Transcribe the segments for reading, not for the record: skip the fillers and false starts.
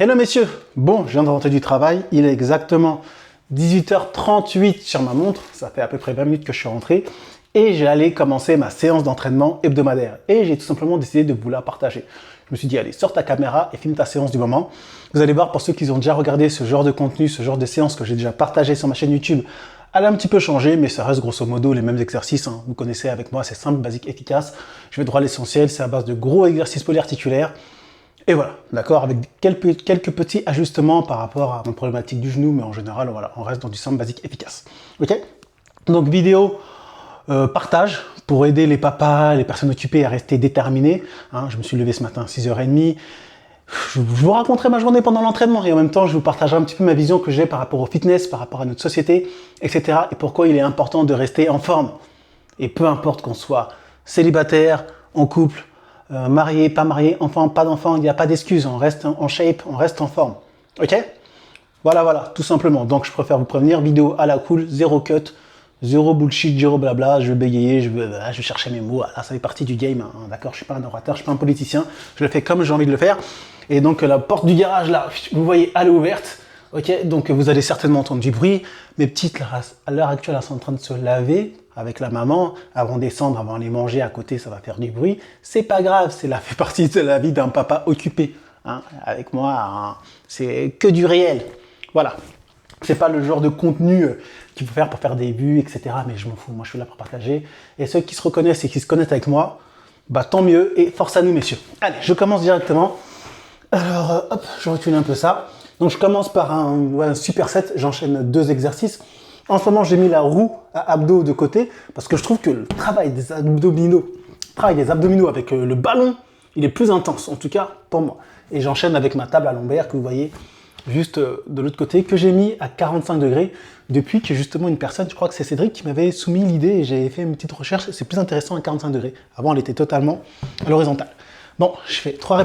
Hello messieurs, bon, je viens de rentrer du travail, il est exactement 18h38 sur ma montre, ça fait à peu près 20 minutes que je suis rentré, et j'allais commencer ma séance d'entraînement hebdomadaire. Et j'ai tout simplement décidé de vous la partager. Je me suis dit, allez, sors ta caméra et filme ta séance du moment. Vous allez voir, pour ceux qui ont déjà regardé ce genre de contenu, ce genre de séance que j'ai déjà partagé sur ma chaîne YouTube, elle a un petit peu changé, mais ça reste grosso modo les mêmes exercices. Hein. Vous connaissez avec moi, c'est simple, basique, efficace. Je vais droit à l'essentiel, c'est à base de gros exercices polyarticulaires. Et voilà, d'accord, avec quelques petits ajustements par rapport à mon problématique du genou, mais en général, voilà, on reste dans du simple, basique, efficace. Ok? Donc vidéo partage pour aider les papas, les personnes occupées à rester déterminés. Hein, je me suis levé ce matin à 6h30. Je vous raconterai ma journée pendant l'entraînement et en même temps, je vous partagerai un petit peu ma vision que j'ai par rapport au fitness, par rapport à notre société, etc. Et pourquoi il est important de rester en forme. Et peu importe qu'on soit célibataire, en couple, marié, pas marié, enfant, pas d'enfant, il n'y a pas d'excuse, on reste en shape, on reste en forme. Ok? Voilà, tout simplement. Donc je préfère vous prévenir, vidéo à la cool, zéro cut, zéro bullshit, zéro blabla, je vais bégayer, je vais chercher mes mots, ça fait partie du game, hein, d'accord? Je suis pas un orateur, je suis pas un politicien, je le fais comme j'ai envie de le faire. Et donc la porte du garage là, vous voyez, elle est ouverte. Ok, donc vous allez certainement entendre du bruit. Mes petites, à l'heure actuelle, elles sont en train de se laver avec la maman. Avant de descendre, avant d'aller manger à côté, ça va faire du bruit. C'est pas grave, ça fait partie de la vie d'un papa occupé. Hein. Avec moi, hein, c'est que du réel. Voilà. C'est pas le genre de contenu qu'il faut faire pour faire des vues, etc. Mais je m'en fous, moi je suis là pour partager. Et ceux qui se reconnaissent et qui se connectent avec moi, bah tant mieux et force à nous messieurs. Allez, je commence directement. Alors, hop, je recule un peu ça. Donc je commence par un superset, j'enchaîne 2 exercices. En ce moment, j'ai mis la roue à abdos de côté parce que je trouve que le travail des abdominaux avec le ballon, il est plus intense, en tout cas pour moi. Et j'enchaîne avec ma table à lombaire que vous voyez juste de l'autre côté, que j'ai mis à 45 degrés depuis que justement une personne, je crois que c'est Cédric, qui m'avait soumis l'idée et j'ai fait une petite recherche, c'est plus intéressant à 45 degrés. Avant, elle était totalement à l'horizontale. Bon, je fais 3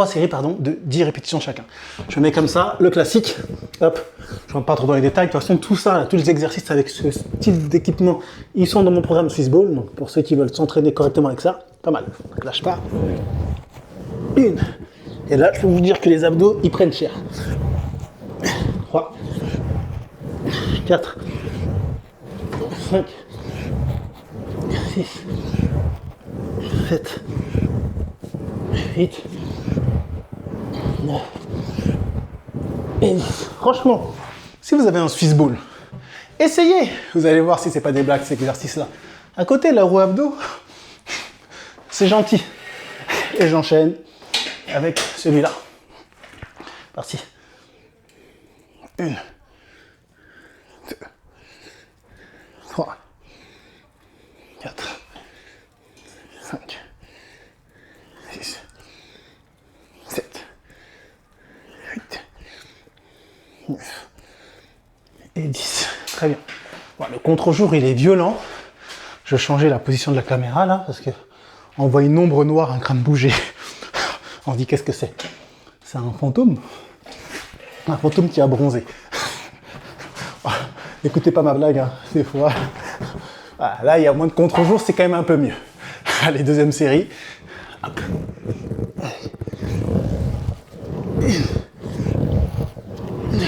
séries de 10 répétitions chacun. Je mets comme ça, le classique, hop, je ne rentre pas trop dans les détails, de toute façon tout ça, tous les exercices avec ce style d'équipement, ils sont dans mon programme Swissball, donc pour ceux qui veulent s'entraîner correctement avec ça, pas mal. Donc là je pars, 1, et là je peux vous dire que les abdos, ils prennent cher. 3, 4, 5, 6, 7, 8, 9 et 10. Franchement, si vous avez un Swissball, essayez. Vous allez voir si c'est pas des blagues cet exercice-là. À côté, la roue abdos, c'est gentil. Et j'enchaîne avec celui-là. Parti. 1, 2, 3, 4, 5, 6, 7, 8, 9 et 10. Très bien. Bon, le contre-jour, il est violent. Je vais changer la position de la caméra là, parce que on voit une ombre noire en train de bouger. On dit qu'est-ce que c'est? C'est un fantôme? Un fantôme qui a bronzé. Écoutez pas ma blague, hein, des fois. Voilà, là, il y a moins de contre-jour, c'est quand même un peu mieux. Allez, deuxième série. Hop. 1, 2,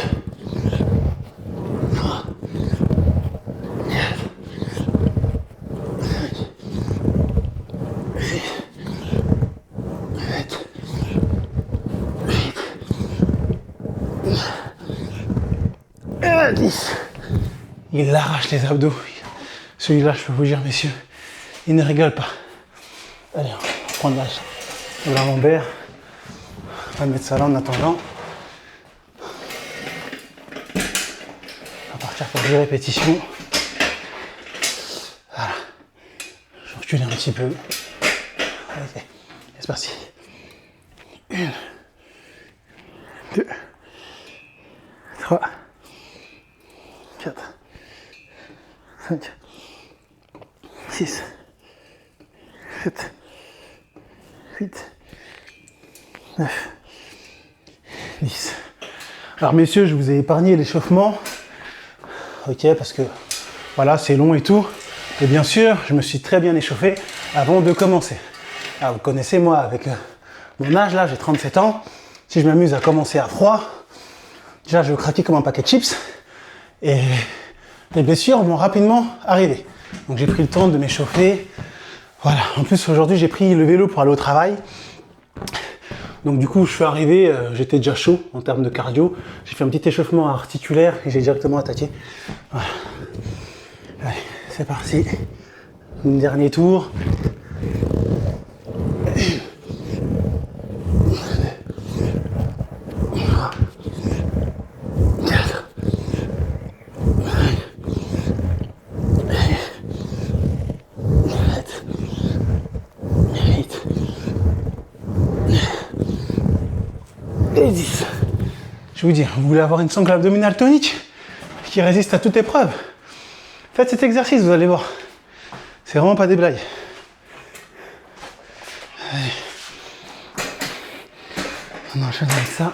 3, 4, 5, 6, 7, 8, 9, 10. Il arrache les abdos. Celui-là, je peux vous dire, messieurs, il ne rigole pas. Allez, on va prendre la lombaire. On va mettre ça là en attendant. On va partir pour 10 répétitions. Voilà. Je recule un petit peu. Allez, c'est parti. 1, 2, 3, 4, 5, 6, 7, 8, 9, 10. Alors messieurs, je vous ai épargné l'échauffement. Ok, parce que voilà, c'est long et tout. Et bien sûr, je me suis très bien échauffé avant de commencer. Alors vous connaissez moi, avec mon âge là, j'ai 37 ans. si je m'amuse à commencer à froid, déjà je vais craquer comme un paquet de chips et les blessures vont rapidement arriver. Donc j'ai pris le temps de m'échauffer. Voilà, en plus aujourd'hui j'ai pris le vélo pour aller au travail. Donc du coup je suis arrivé, j'étais déjà chaud en termes de cardio. J'ai fait un petit échauffement articulaire et j'ai directement attaqué. Voilà. Allez, c'est parti. Un dernier tour. 10. Je vous dis, vous voulez avoir une sangle abdominale tonique qui résiste à toute épreuve, faites cet exercice, vous allez voir. C'est vraiment pas des blagues. Allez. On enchaîne avec ça.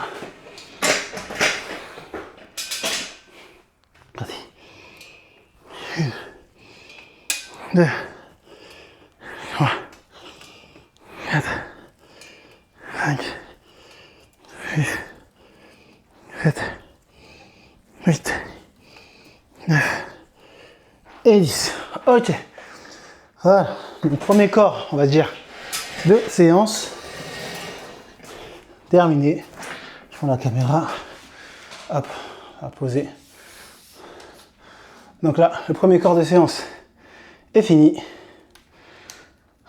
Vas-y. 1, 2, 3, 4, 5, 6, 7, 8, 9 et 10. Ok. Voilà. Le premier corps, on va dire, de séance. Terminé. Je prends la caméra. Hop, à poser. Donc là, le premier corps de séance est fini.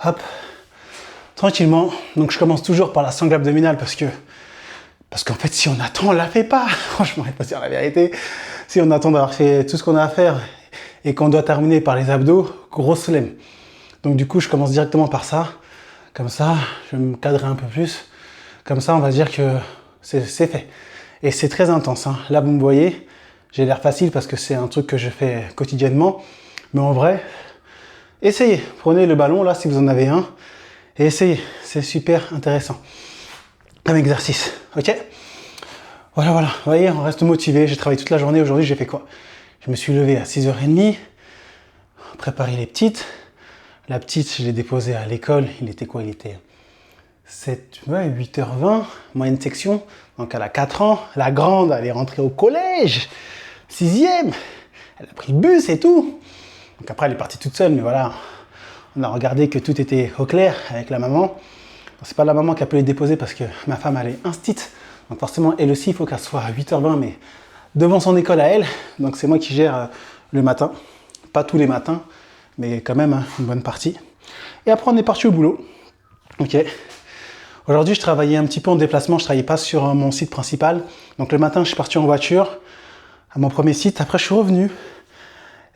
Hop. Tranquillement. Donc je commence toujours par la sangle abdominale parce qu'en fait, si on attend, on la fait pas. Franchement, il faut dire la vérité. Si on attend d'avoir fait tout ce qu'on a à faire et qu'on doit terminer par les abdos, grosse flemme. Donc du coup, je commence directement par ça. Comme ça, je vais me cadrer un peu plus. Comme ça, on va dire que c'est fait. Et c'est très intense, hein. Là, vous me voyez, j'ai l'air facile parce que c'est un truc que je fais quotidiennement. Mais en vrai, essayez. Prenez le ballon, là, si vous en avez un. Et essayez. C'est super intéressant comme exercice. Ok? Voilà, voilà. Vous voyez, on reste motivé. J'ai travaillé toute la journée. Aujourd'hui, j'ai fait quoi? Je me suis levé à 6h30. Préparé les petites. La petite, je l'ai déposée à l'école. Il était quoi? Il était 8h20, moyenne section. Donc elle a 4 ans. La grande, elle est rentrée au collège. 6e. Elle a pris le bus et tout. Donc après, elle est partie toute seule. Mais voilà, on a regardé que tout était au clair avec la maman. C'est pas la maman qui a pu les déposer parce que ma femme, elle est instite. Donc forcément, elle aussi, il faut qu'elle soit à 8h20, mais devant son école à elle. Donc c'est moi qui gère le matin. Pas tous les matins, mais quand même, hein, une bonne partie. Et après, on est parti au boulot. Ok. Aujourd'hui, je travaillais un petit peu en déplacement. Je travaillais pas sur mon site principal. Donc le matin, je suis parti en voiture à mon premier site. Après, je suis revenu.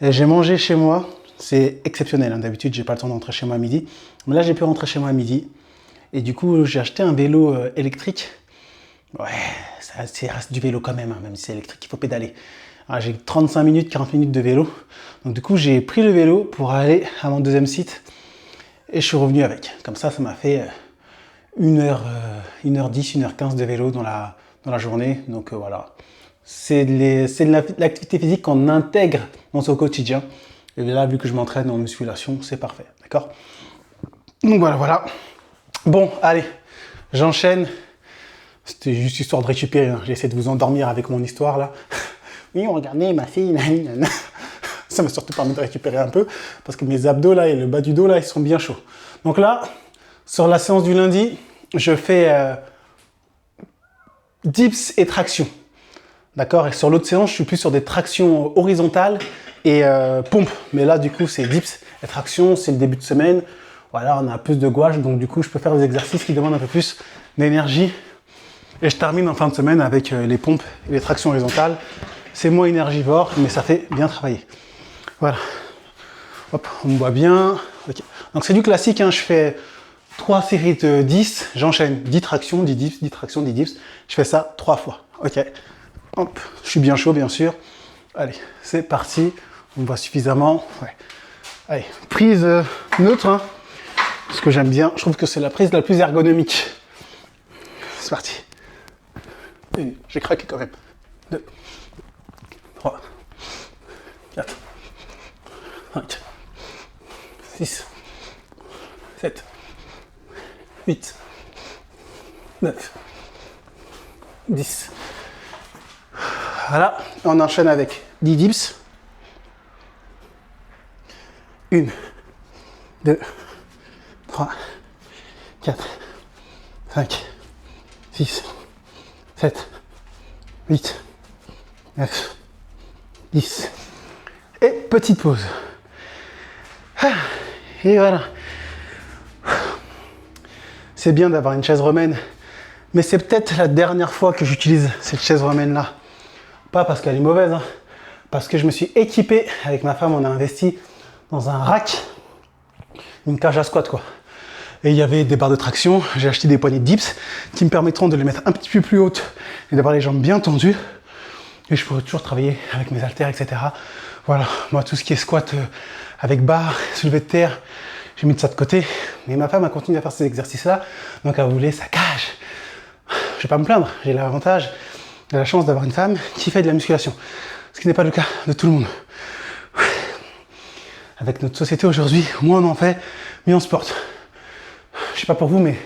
Et j'ai mangé chez moi. C'est exceptionnel, hein. D'habitude, j'ai pas le temps d'entrer chez moi à midi. Mais là, j'ai pu rentrer chez moi à midi. Et du coup, j'ai acheté un vélo électrique. Ouais, ça reste du vélo quand même, hein, même si c'est électrique, il faut pédaler. Alors, j'ai 35 minutes, 40 minutes de vélo. Donc du coup, j'ai pris le vélo pour aller à mon deuxième site. Et je suis revenu avec. Comme ça m'a fait 1h10, 1h15 de vélo dans la journée. Donc voilà. C'est de l'activité physique qu'on intègre dans son quotidien. Et là, vu que je m'entraîne en musculation, c'est parfait. D'accord? Donc voilà, voilà. Bon, allez, j'enchaîne. C'était juste histoire de récupérer. Hein. J'ai essayé de vous endormir avec mon histoire là. Oui, regardez ma fille. Nanana. Ça m'a surtout permis de récupérer un peu parce que mes abdos là et le bas du dos là, ils sont bien chauds. Donc là, sur la séance du lundi, je fais dips et traction. D'accord? Et sur l'autre séance, je suis plus sur des tractions horizontales et pompes. Mais là, du coup, c'est dips et traction. C'est le début de semaine. Voilà, on a plus de gouache. Donc, du coup, je peux faire des exercices qui demandent un peu plus d'énergie. Et je termine en fin de semaine avec les pompes et les tractions horizontales. C'est moins énergivore, mais ça fait bien travailler. Voilà. Hop, on me voit bien. Okay. Donc, c'est du classique. Hein. Je fais 3 séries de 10. J'enchaîne 10 tractions, 10 dips, 10 tractions, 10 dips. Je fais ça 3 fois. Ok. Hop, je suis bien chaud, bien sûr. Allez, c'est parti. On me voit suffisamment. Ouais. Allez, prise neutre. Hein. Ce que j'aime bien. Je trouve que c'est la prise la plus ergonomique. C'est parti. J'ai craqué quand même. 2, 3, 4, 5, 6, 7, 8, 9, 10. Voilà, on enchaîne avec 10 dips. 1, 2, 3, 4, 5, 6, 7, 8, 9, 10. Et petite pause. Et voilà. C'est bien d'avoir une chaise romaine, mais c'est peut-être la dernière fois que j'utilise cette chaise romaine-là. Pas parce qu'elle est mauvaise, hein, parce que je me suis équipé, avec ma femme, on a investi dans un rack, une cage à squat quoi. Et il y avait des barres de traction, j'ai acheté des poignées de dips qui me permettront de les mettre un petit peu plus hautes et d'avoir les jambes bien tendues. Et je pourrais toujours travailler avec mes haltères, etc. Voilà, moi tout ce qui est squat avec barre, soulevé de terre, j'ai mis de ça de côté. Mais ma femme a continué à faire ces exercices-là, donc elle voulait sa cage. Je vais pas me plaindre, j'ai l'avantage, j'ai la chance d'avoir une femme qui fait de la musculation. Ce qui n'est pas le cas de tout le monde. Avec notre société aujourd'hui, moins on en fait, mieux on se porte. Je sais pas pour vous, mais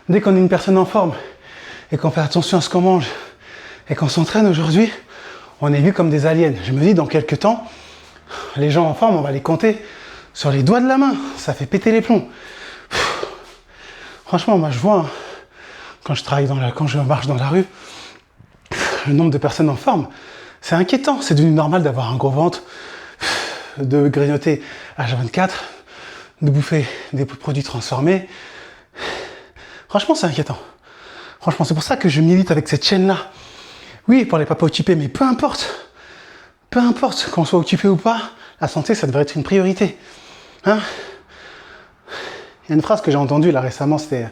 dès qu'on est une personne en forme et qu'on fait attention à ce qu'on mange et qu'on s'entraîne aujourd'hui, on est vu comme des aliens. Je me dis, dans quelques temps, les gens en forme, on va les compter sur les doigts de la main. Ça fait péter les plombs. Franchement, moi je vois, hein, quand je marche dans la rue, le nombre de personnes en forme, c'est inquiétant. C'est devenu normal d'avoir un gros ventre, de grignoter H24, de bouffer des produits transformés. Franchement, c'est inquiétant. Franchement, c'est pour ça que je milite avec cette chaîne-là. Oui, pour les papas occupés, mais peu importe. Peu importe, qu'on soit occupé ou pas, la santé, ça devrait être une priorité. Hein? Il y a une phrase que j'ai entendue là récemment, c'était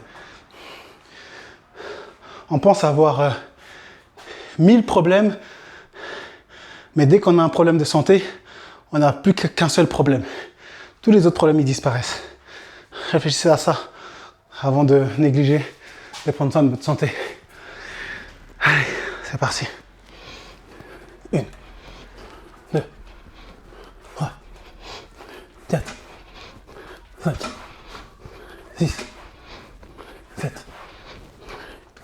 on pense avoir 1000 problèmes, mais dès qu'on a un problème de santé, on n'a plus qu'un seul problème. Tous les autres problèmes, ils disparaissent. Réfléchissez à ça avant de négliger de prendre soin de votre santé. Allez, c'est parti. 1, 2, 3, 4, 5, 6, 7,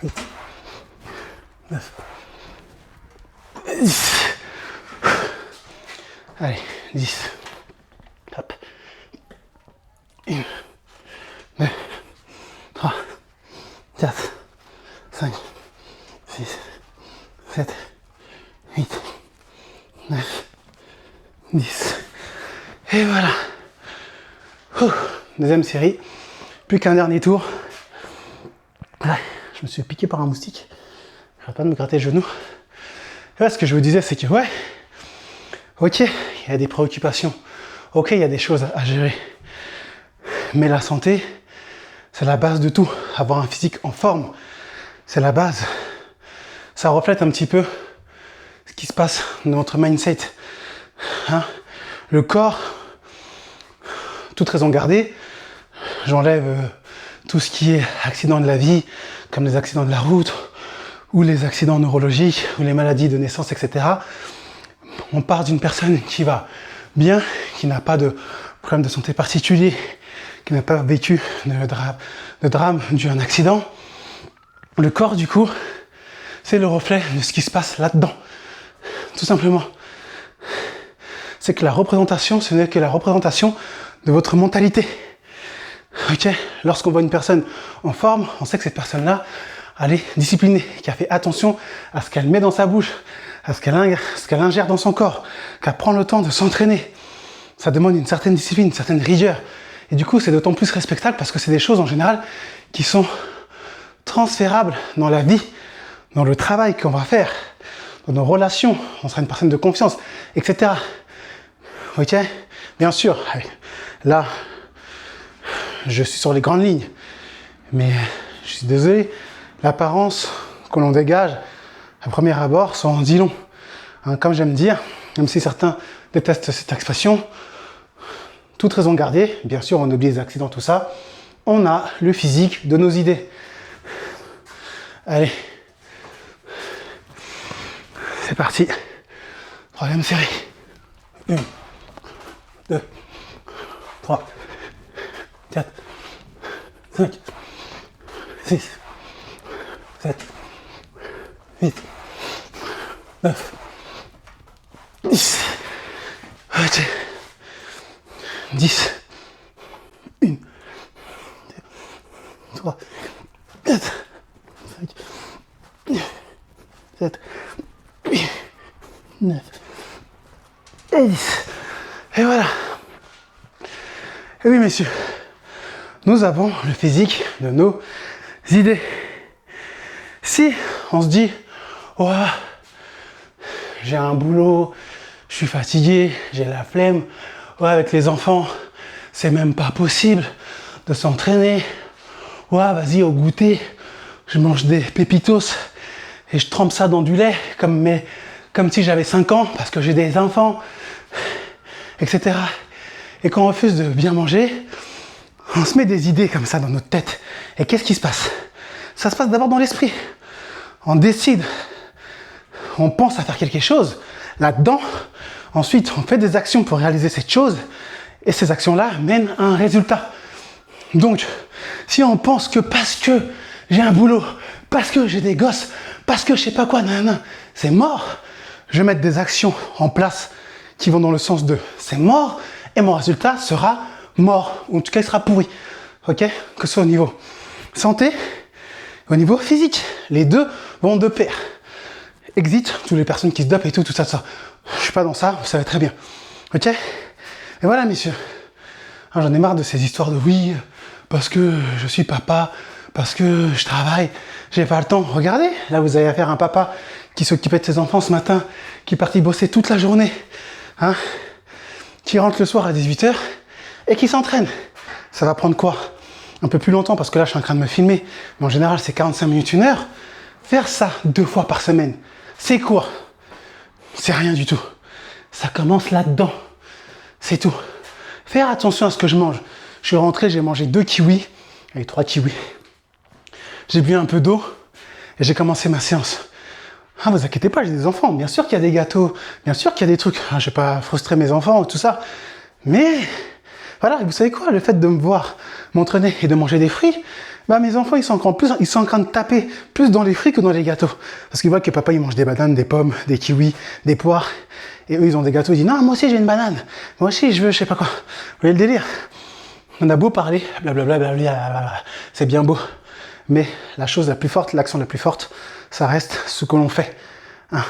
8, 9, 10. Allez, 10. Hop. 1, 2, 3, 4, 5, 6, 7, 8, 9, 10. Et voilà. Deuxième série. Plus qu'un dernier tour. Ouais, je me suis piqué par un moustique. J'arrête pas de me gratter le genou. Et là, ce que je vous disais, c'est que ouais, ok, il y a des préoccupations. Ok, il y a des choses à gérer. Mais la santé, c'est la base de tout. Avoir un physique en forme, c'est la base. Ça reflète un petit peu ce qui se passe dans notre mindset. Hein? Le corps, toute raison gardée, j'enlève tout ce qui est accident de la vie, comme les accidents de la route, ou les accidents neurologiques, ou les maladies de naissance, etc. On part d'une personne qui va bien, qui n'a pas de problème de santé particulier, qui n'a pas vécu de drame dû à un accident. Le corps, du coup, c'est le reflet de ce qui se passe là-dedans. Tout simplement. C'est que la représentation, ce n'est que la représentation de votre mentalité. Ok ? Lorsqu'on voit une personne en forme, on sait que cette personne-là, elle est disciplinée, qui a fait attention à ce qu'elle met dans sa bouche, à ce qu'elle ingère dans son corps, qu'elle prend le temps de s'entraîner. Ça demande une certaine discipline, une certaine rigueur. Et du coup, c'est d'autant plus respectable parce que c'est des choses en général qui sont transférables dans la vie, dans le travail qu'on va faire, dans nos relations. On sera une personne de confiance, etc. Ok ? Bien sûr, là, je suis sur les grandes lignes. Mais je suis désolé, l'apparence que l'on dégage à premier abord, ça en dit long. Hein, comme j'aime dire, même si certains détestent cette expression, toute raison gardée, bien sûr on oublie les accidents, tout ça, on a le physique de nos idées. Allez, c'est parti. Troisième série. 1, 2, 3, 4, 5, 6, 7, 8, 9, 10, 10, 1, 2, 3, 4, 5, 7, 8, 9 et 10. Et voilà. Et oui, messieurs, nous avons le physique de nos idées. Si on se dit, oh, j'ai un boulot, je suis fatigué, j'ai la flemme, ouais, avec les enfants, c'est même pas possible de s'entraîner. Ouais, vas-y, au goûter, je mange des pépitos et je trempe ça dans du lait comme si j'avais 5 ans parce que j'ai des enfants, etc. Et quand on refuse de bien manger, on se met des idées comme ça dans notre tête. Et qu'est-ce qui se passe? Ça se passe d'abord dans l'esprit. On décide, on pense à faire quelque chose là-dedans. Ensuite, on fait des actions pour réaliser cette chose. Et ces actions-là mènent à un résultat. Donc, si on pense que parce que j'ai un boulot, parce que j'ai des gosses, parce que je sais pas quoi, nanana, c'est mort, je vais mettre des actions en place qui vont dans le sens de c'est mort, et mon résultat sera mort, ou en tout cas il sera pourri, ok? Que ce soit au niveau santé, au niveau physique, les deux vont de pair. Exit, toutes les personnes qui se dopent et tout ça. Je suis pas dans ça, vous savez très bien, ok? Et voilà, messieurs, j'en ai marre de ces histoires de oui, parce que je suis papa, parce que je travaille, j'ai pas le temps. Regardez, là vous avez affaire à un papa qui s'occupait de ses enfants ce matin, qui est parti bosser toute la journée, hein, qui rentre le soir à 18h et qui s'entraîne. Ça va prendre quoi? Un peu plus longtemps parce que là je suis en train de me filmer, mais en général c'est 45 minutes, 1 heure. Faire ça 2 fois par semaine, c'est quoi? C'est rien du tout. Ça commence là-dedans, c'est tout. Faire attention à ce que je mange. Je suis rentré, j'ai mangé 2 kiwis, et 3 kiwis. J'ai bu un peu d'eau et j'ai commencé ma séance. Ah, vous inquiétez pas, j'ai des enfants. Bien sûr qu'il y a des gâteaux, bien sûr qu'il y a des trucs. Je vais pas frustrer mes enfants, tout ça. Mais voilà, vous savez quoi? Le fait de me voir m'entraîner et de manger des fruits, bah mes enfants ils sont en train de taper plus dans les fruits que dans les gâteaux. Parce qu'ils voient que papa il mange des bananes, des pommes, des kiwis, des poires. Et eux ils ont des gâteaux, ils disent non, moi aussi j'ai une banane. Moi aussi je veux, je sais pas quoi. Vous voyez le délire? On a beau parler, blablabla, blablabla, c'est bien beau. Mais la chose la plus forte, l'action la plus forte, ça reste ce que l'on fait. Hein.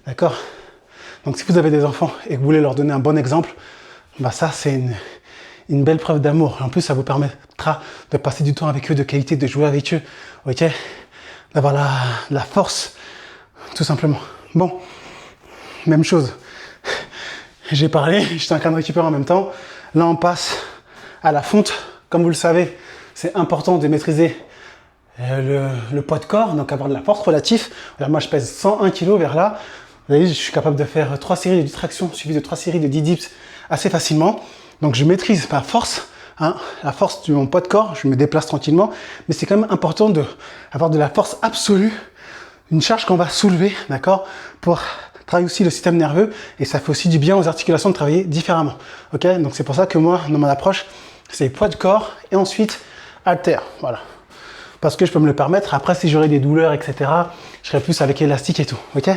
D'accord? Donc si vous avez des enfants et que vous voulez leur donner un bon exemple, bah ça c'est une belle preuve d'amour. En plus ça vous permettra de passer du temps avec eux, de qualité, de jouer avec eux, ok? D'avoir la force, tout simplement. Bon, même chose. J'ai parlé, j'étais en train de récupérer en même temps. Là on passe à la fonte. Comme vous le savez, c'est important de maîtriser le poids de corps, donc avoir de la force relative. Alors moi je pèse 101 kg vers là. Vous voyez, je suis capable de faire 3 séries de 10 tractions suivies de 3 séries de 10 dips assez facilement. Donc je maîtrise ma force, hein, la force de mon poids de corps, je me déplace tranquillement. Mais c'est quand même important d'avoir de la force absolue, une charge qu'on va soulever, d'accord, pour travailler aussi le système nerveux. Et ça fait aussi du bien aux articulations de travailler différemment. Ok, donc c'est pour ça que moi, dans mon approche, c'est poids de corps et ensuite haltère. Voilà. Parce que je peux me le permettre. Après, si j'aurais des douleurs, etc., je serais plus avec élastique et tout. Ok?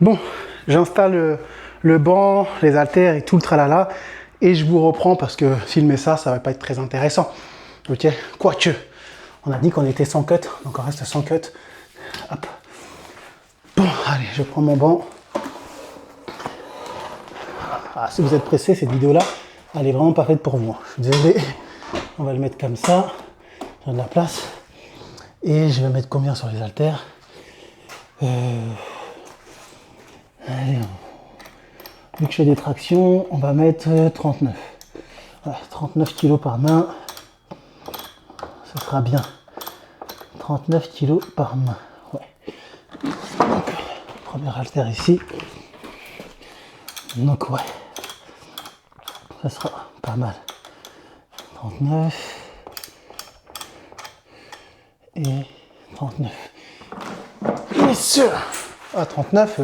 Bon, j'installe le banc, les haltères et tout le tralala. Et je vous reprends parce que filmer ça, ça va pas être très intéressant. Ok? Quoique, on a dit qu'on était sans cut, donc on reste sans cut. Hop. Bon, allez, je prends mon banc. Ah, si vous êtes pressé, cette vidéo-là, elle est vraiment pas faite pour vous. Je suis désolé. On va le mettre comme ça. J'ai de la place. Et je vais mettre combien sur les haltères? Allez, vu que je fais des tractions, on va mettre 39. Ouais, 39 kg par main. Ça sera bien. 39 kg par main. Ouais. Donc, première haltère ici. Donc, ouais. Ça sera pas mal. 39. Et 39. Bien sûr. Ah, 39,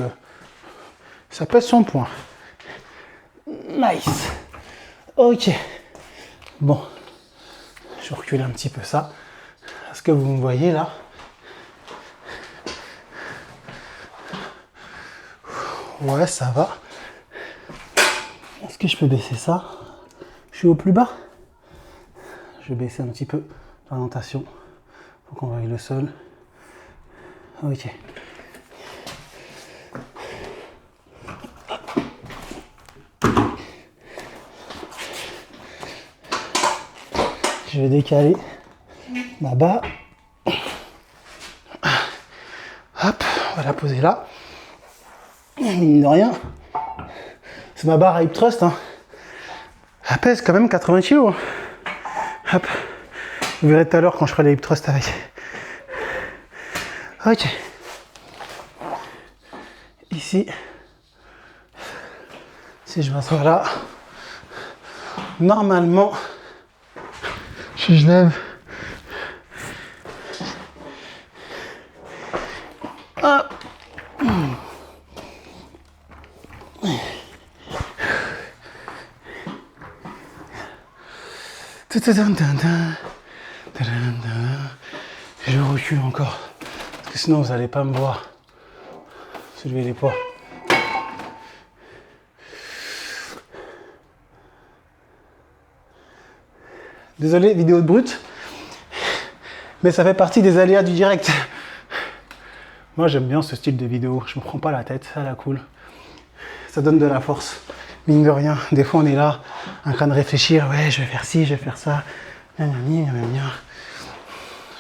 ça pèse son point. Nice. Ok. Bon, je recule un petit peu ça. Est-ce que vous me voyez là? Ouais, ça va. Est-ce que je peux baisser ça? Je suis au plus bas. Je vais baisser un petit peu l'orientation pour qu'on voie le sol. Ok. Je vais décaler ma barre. Hop, on va la poser là. Mine de rien, c'est ma barre à hip thrust. Hein. Elle pèse quand même 80 kg. Hein. Hop, vous verrez tout à l'heure quand je ferai les hip thrust avec. Ok. Ici, si je m'assois là, normalement, si je lève, hop. Je recule encore, parce que sinon vous n'allez pas me voir soulever les poids. Désolé, vidéo de brut, mais ça fait partie des aléas du direct. Moi j'aime bien ce style de vidéo, je me prends pas la tête, ça la cool. Ça donne de la force, mine de rien. Des fois on est là, en train de réfléchir, ouais je vais faire ci, je vais faire ça.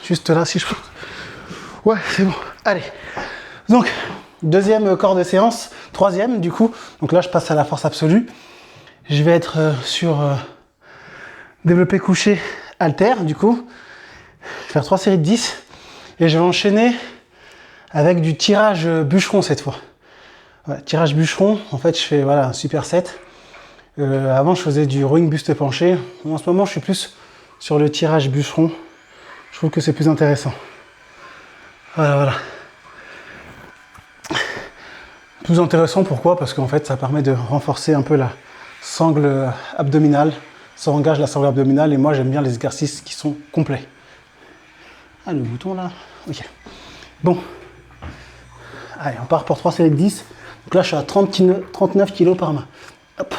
Juste là si je peux. Ouais c'est bon, allez. Donc, deuxième corps de séance, troisième du coup. Donc là je passe à la force absolue. Je vais être sur développé couché halter du coup. Je vais faire 3 séries de 10. Et je vais enchaîner avec du tirage bûcheron cette fois. Ouais, tirage bûcheron, en fait je fais voilà, un superset. Avant je faisais du rowing buste penché. En ce moment je suis plus sur le tirage bûcheron. Je trouve que c'est plus intéressant. Voilà. Plus intéressant pourquoi? Parce qu'en fait ça permet de renforcer un peu la sangle abdominale. Ça engage la sangle abdominale et moi j'aime bien les exercices qui sont complets. Ah le bouton là, ok. Bon. Allez, on part pour 3 séries de 10. Donc là, je suis à 39 kg par main. Hop.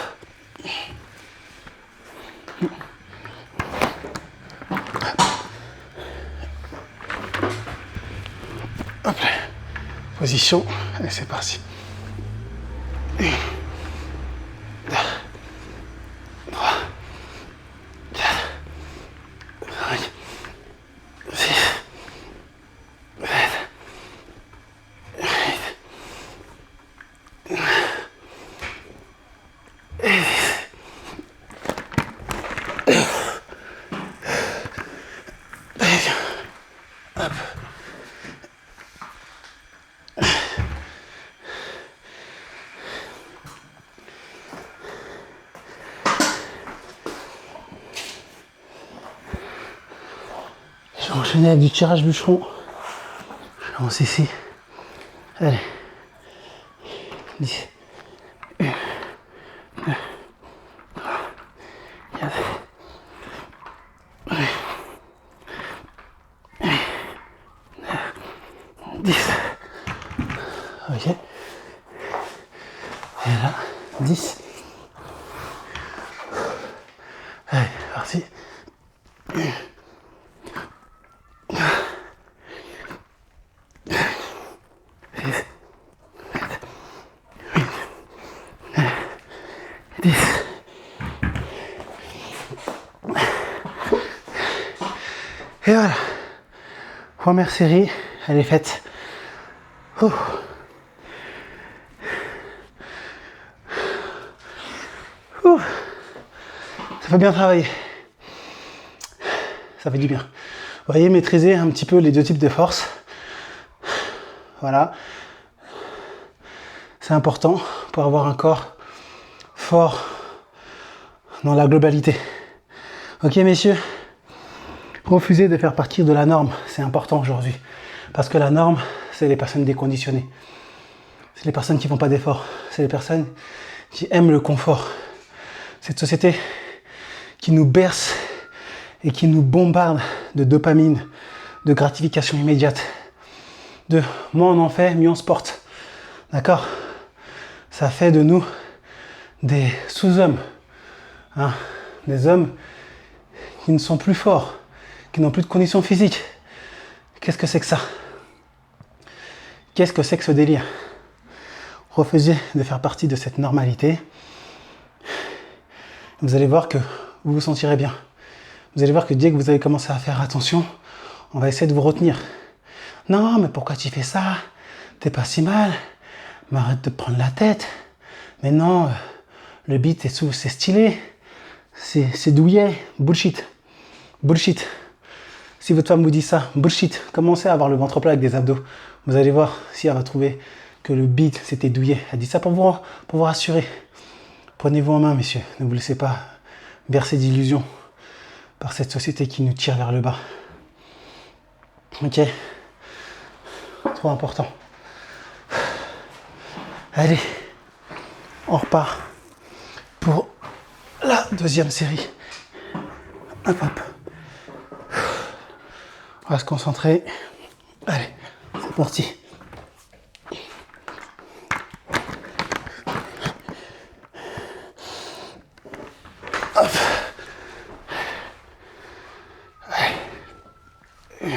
Hop. Position. Allez, c'est parti. 1, 2, 3, 4, 5, 6, 7, 8, 10. Hop. Je vais enchaîner avec du tirage bûcheron. Je commence ici. Allez. 10. 1, 2, 3, 4. 10. Ok. Et là, 10. Allez, parti. 1, 2, 6, 7, 8, 9, 10. Et voilà. Première série, elle est faite. Oh. Ouh. Ça fait bien travailler. Ça fait du bien. Vous voyez, maîtriser un petit peu les deux types de force. Voilà. C'est important pour avoir un corps fort dans la globalité. Ok, messieurs? Refusez de faire partie de la norme. C'est important aujourd'hui. Parce que la norme, c'est les personnes déconditionnées. C'est les personnes qui ne font pas d'efforts. C'est les personnes qui aiment le confort. Cette société qui nous berce et qui nous bombarde de dopamine, de gratification immédiate, de moins on en fait, mieux on se porte. D'accord? ça fait de nous des sous-hommes, hein, des hommes qui ne sont plus forts, qui n'ont plus de conditions physiques. Qu'est-ce que c'est que ça? Qu'est-ce que c'est que ce délire? Refusez de faire partie de cette normalité. Vous allez voir que vous vous sentirez bien. Vous allez voir que dès que vous allez commencer à faire attention, on va essayer de vous retenir. Non, mais pourquoi tu fais ça? T'es pas si mal. Mais arrête de prendre la tête. Mais non, le beat c'est stylé. C'est douillet. Bullshit. Bullshit. Si votre femme vous dit ça, bullshit. Commencez à avoir le ventre plat avec des abdos. Vous allez voir si elle va trouver que le beat c'était douillet. Elle dit ça pour vous rassurer. Prenez-vous en main, messieurs. Ne vous laissez pas bercer d'illusions par cette société qui nous tire vers le bas. Ok? Trop important. Allez, on repart pour la deuxième série. Hop, hop. On va se concentrer. Allez, c'est parti. Hop. Allez. 1, 2,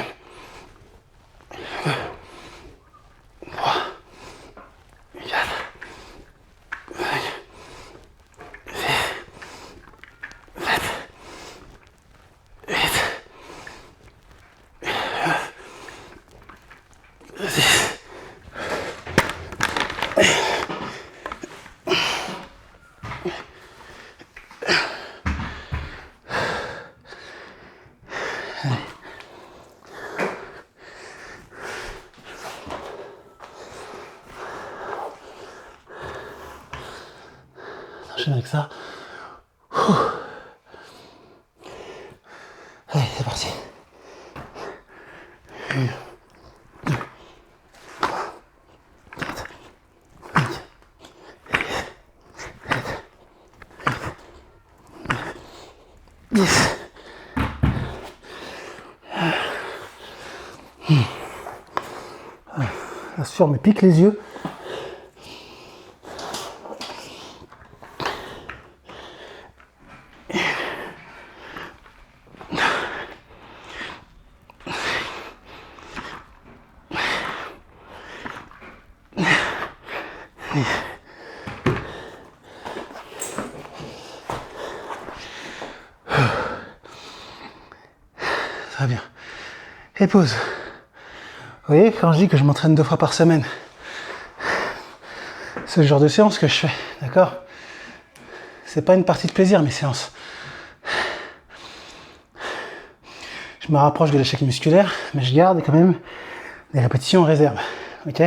3, 4, 5, 6, 7, 8, 9, 10. J'enchaîne avec ça. Allez, c'est parti. 1, 2, 3, 4, 5, 6, 7, 8, 9, 10. La sueur me pique les yeux. Très bien. Et pause. Vous voyez, quand je dis que je m'entraîne 2 fois par semaine, c'est le genre de séance que je fais, d'accord? C'est pas une partie de plaisir, mes séances. Je me rapproche de l'échec musculaire, mais je garde quand même des répétitions en réserve, ok?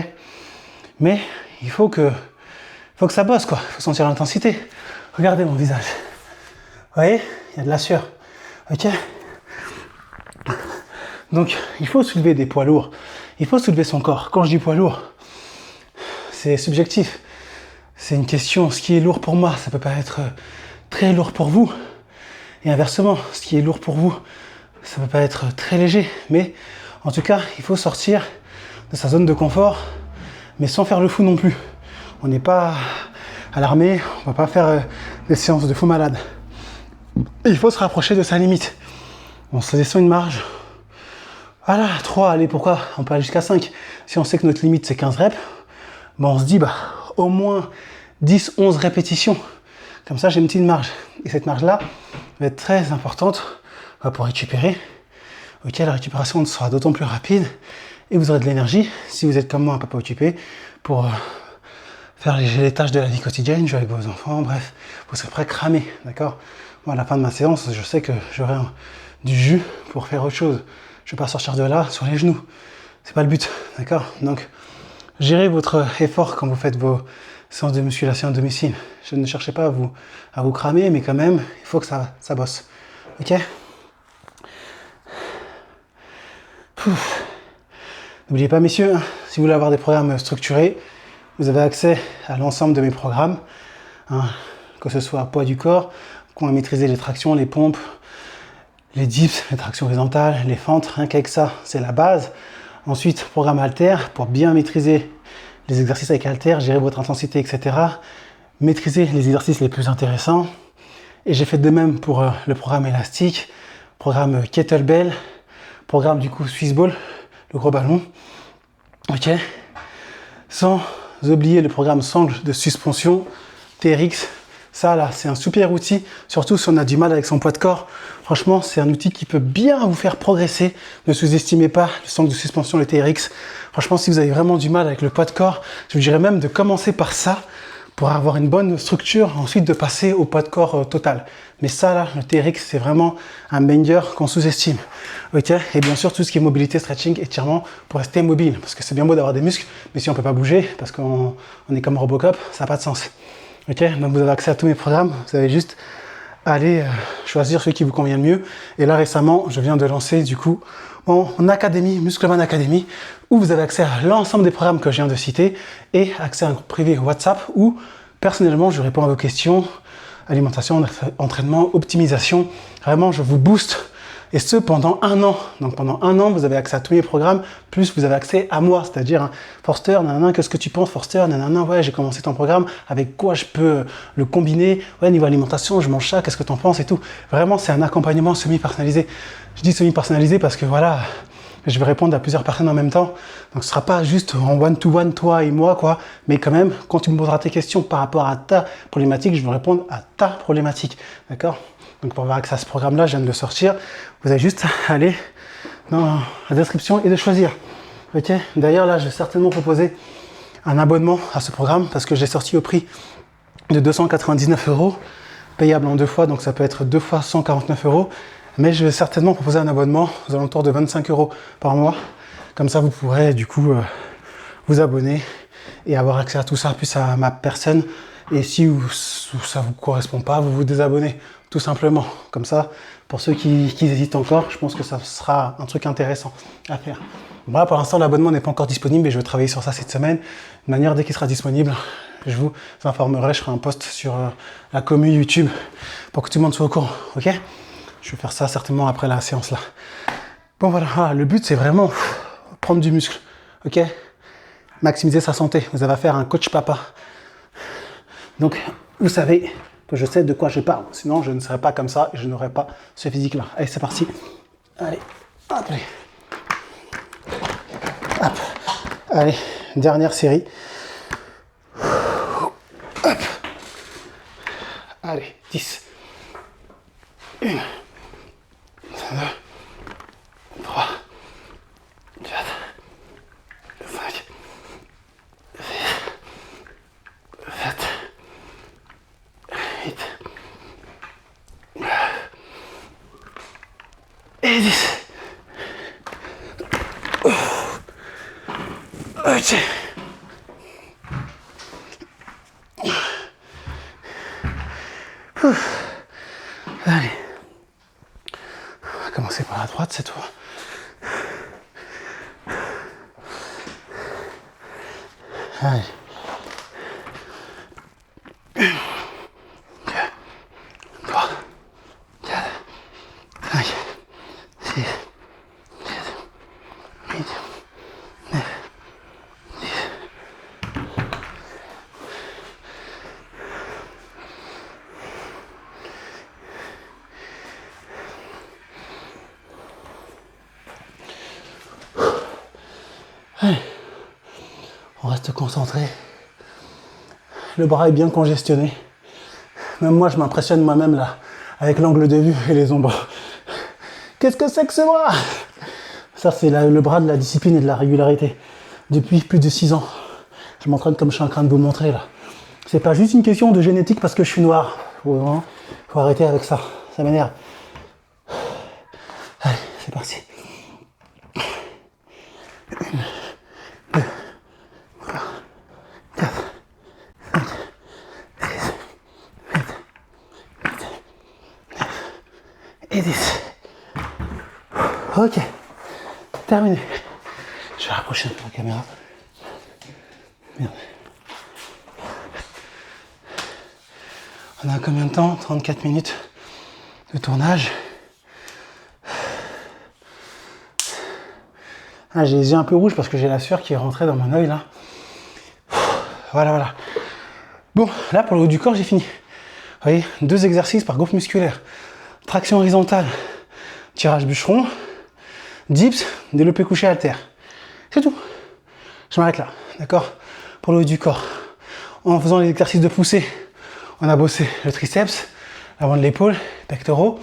Mais il faut que ça bosse, quoi. Il faut sentir l'intensité. Regardez mon visage. Vous voyez, il y a de la sueur, ok? Donc, il faut soulever des poids lourds. Il faut soulever son corps. Quand je dis poids lourd, c'est subjectif. C'est une question, ce qui est lourd pour moi, ça peut pas être très lourd pour vous. Et inversement, ce qui est lourd pour vous, ça peut pas être très léger. Mais en tout cas, il faut sortir de sa zone de confort, mais sans faire le fou non plus. On n'est pas à l'armée, on va pas faire des séances de fou malade. Il faut se rapprocher de sa limite. On se descend une marge. Voilà, 3, allez, pourquoi on peut aller jusqu'à 5. Si on sait que notre limite c'est 15 reps, bon, on se dit au moins 10, 11 répétitions. Comme ça, j'ai une petite marge. Et cette marge-là va être très importante pour récupérer. Ok, la récupération sera d'autant plus rapide et vous aurez de l'énergie, si vous êtes comme moi un papa occupé, pour faire les tâches de la vie quotidienne, jouer avec vos enfants, bref, vous serez prêt cramé, d'accord? Moi, à la fin de ma séance, je sais que j'aurai du jus pour faire autre chose. Je ne vais pas sortir de là sur les genoux. C'est pas le but, d'accord? Donc, gérez votre effort quand vous faites vos séances de musculation à domicile. Je ne cherchez pas à vous cramer, mais quand même, il faut que ça bosse. Ok? N'oubliez pas, messieurs, hein, si vous voulez avoir des programmes structurés, vous avez accès à l'ensemble de mes programmes, hein, que ce soit poids du corps, comment maîtriser les tractions, les pompes, les dips, les tractions horizontales, les fentes, rien qu'avec ça, c'est la base. Ensuite, programme haltère pour bien maîtriser les exercices avec haltères, gérer votre intensité, etc. Maîtriser les exercices les plus intéressants. Et j'ai fait de même pour le programme élastique, programme kettlebell, programme du coup Swiss ball, le gros ballon. Ok. Sans oublier le programme sangle de suspension, TRX. Ça là, c'est un super outil, surtout si on a du mal avec son poids de corps. Franchement, c'est un outil qui peut bien vous faire progresser. Ne sous-estimez pas le sangle de suspension, le TRX. Franchement, si vous avez vraiment du mal avec le poids de corps, je vous dirais même de commencer par ça pour avoir une bonne structure, ensuite de passer au poids de corps total. Mais ça là, le TRX, c'est vraiment un banger qu'on sous-estime. Ok. Et bien sûr, tout ce qui est mobilité, stretching, étirement pour rester mobile. Parce que c'est bien beau d'avoir des muscles, mais si on ne peut pas bouger, parce qu'on est comme Robocop, ça n'a pas de sens. Ok, donc vous avez accès à tous mes programmes, vous avez juste à aller choisir celui qui vous convient le mieux. Et là récemment, je viens de lancer du coup mon académie, Muscleman Academy, où vous avez accès à l'ensemble des programmes que je viens de citer et accès à un groupe privé WhatsApp où personnellement je réponds à vos questions, alimentation, entraînement, optimisation. Vraiment, je vous booste. Et ce, pendant 1 an. Donc pendant 1 an, vous avez accès à tous mes programmes, plus vous avez accès à moi, c'est-à-dire, Forster, nanana, qu'est-ce que tu penses, Forster, nanana, ouais, j'ai commencé ton programme, avec quoi je peux le combiner, ouais, niveau alimentation, je mange ça, qu'est-ce que tu en penses et tout. Vraiment, c'est un accompagnement semi-personnalisé. Je dis semi-personnalisé parce que voilà, je vais répondre à plusieurs personnes en même temps. Donc ce sera pas juste en one-to-one, toi et moi, quoi, mais quand même, quand tu me poseras tes questions par rapport à ta problématique, je vais répondre à ta problématique, d'accord? Donc pour avoir accès à ce programme-là, je viens de le sortir. Vous avez juste à aller dans la description et de choisir. Ok. D'ailleurs, là, je vais certainement proposer un abonnement à ce programme parce que j'ai sorti au prix de 299 €, payable en 2 fois, donc ça peut être 2 fois 149 €. Mais je vais certainement proposer un abonnement aux alentours de 25 € par mois. Comme ça, vous pourrez du coup vous abonner et avoir accès à tout ça, plus à ma personne. Et si ça vous correspond pas, vous vous désabonnez, tout simplement. Comme ça, pour ceux qui hésitent encore, je pense que ça sera un truc intéressant à faire. Voilà, pour l'instant, l'abonnement n'est pas encore disponible, mais je vais travailler sur ça cette semaine. De manière, dès qu'il sera disponible, je vous informerai, je ferai un post sur la commu YouTube pour que tout le monde soit au courant, ok? Je vais faire ça certainement après la séance là. Bon voilà, le but c'est vraiment prendre du muscle, ok? Maximiser sa santé, vous avez affaire à un coach papa. Donc, vous savez que je sais de quoi je parle. Sinon, je ne serais pas comme ça et je n'aurais pas ce physique-là. Allez, c'est parti. Allez, hop, allez. Hop. Allez, dernière série. Hop. Allez, 10. 1, 2, 3, 4, 5, 6, 7, 8 et 10. Ok. Allez. On va commencer par la droite cette fois. Allez. 1, 2, 3, 4, 5, 6, 7, 8, 9, 10. Allez. On reste concentré. Le bras est bien congestionné. Même moi, je m'impressionne moi-même là, avec l'angle de vue et les ombres. Qu'est-ce que c'est que ce bras? Ça, c'est le bras de la discipline et de la régularité. Depuis plus de 6 ans. Je m'entraîne comme je suis en train de vous montrer là. C'est pas juste une question de génétique parce que je suis noir. Faut arrêter avec ça. Ça m'énerve. Allez, c'est parti. 1, 2, 3, 4, 5, 6, 7, 8, 9 et 10. Ok, terminé. Je vais rapprocher un peu la caméra. Merde. On a combien de temps? 34 minutes de tournage. Ah, j'ai les yeux un peu rouges parce que j'ai la sueur qui est rentrée dans mon œil là. Voilà, voilà. Bon, là, pour le haut du corps, j'ai fini. Vous voyez, 2 exercices par groupe musculaire. Traction horizontale, tirage bûcheron, dips, développé couché haltère. C'est tout. Je m'arrête là, d'accord? Pour le haut du corps. En faisant les exercices de poussée, on a bossé le triceps, l'avant de l'épaule, pectoraux,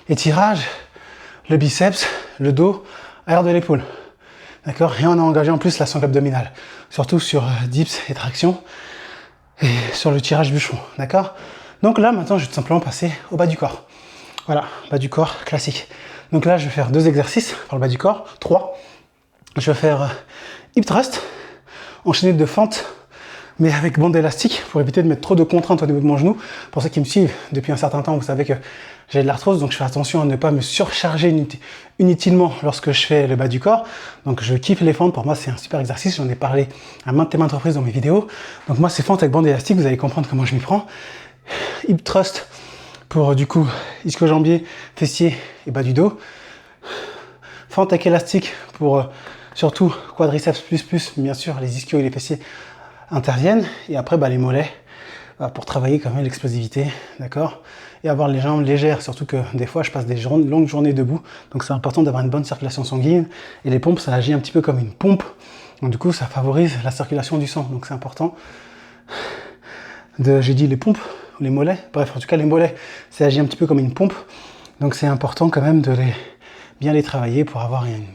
étirage, le biceps, le dos, arrière de l'épaule. D'accord? Et on a engagé en plus la sangle abdominale, surtout sur dips et traction et sur le tirage bûcheron. D'accord? Donc là, maintenant, je vais tout simplement passer au bas du corps. Voilà, bas du corps classique. Donc là, je vais faire 2 exercices pour le bas du corps, 3. Je vais faire hip thrust, enchaîné de fentes, mais avec bande élastique pour éviter de mettre trop de contraintes au niveau de mon genou. Pour ceux qui me suivent depuis un certain temps, vous savez que j'ai de l'arthrose, donc je fais attention à ne pas me surcharger inutilement lorsque je fais le bas du corps. Donc je kiffe les fentes, pour moi c'est un super exercice, j'en ai parlé à maintes et maintes reprises dans mes vidéos. Donc moi, ces fentes avec bande élastique, vous allez comprendre comment je m'y prends. Hip thrust pour du coup ischio-jambier, fessier et bas du dos. Fente avec élastique pour surtout quadriceps plus, bien sûr, les ischios et les fessiers interviennent. Et après, les mollets pour travailler quand même l'explosivité, d'accord? Et avoir les jambes légères, surtout que des fois, je passe des longues journées debout. Donc c'est important d'avoir une bonne circulation sanguine. Et les pompes, ça agit un petit peu comme une pompe. Donc du coup, ça favorise la circulation du sang. Donc c'est important j'ai dit les pompes, les mollets. Bref, en tout cas, les mollets, ça agit un petit peu comme une pompe. Donc c'est important quand même de bien les travailler pour avoir une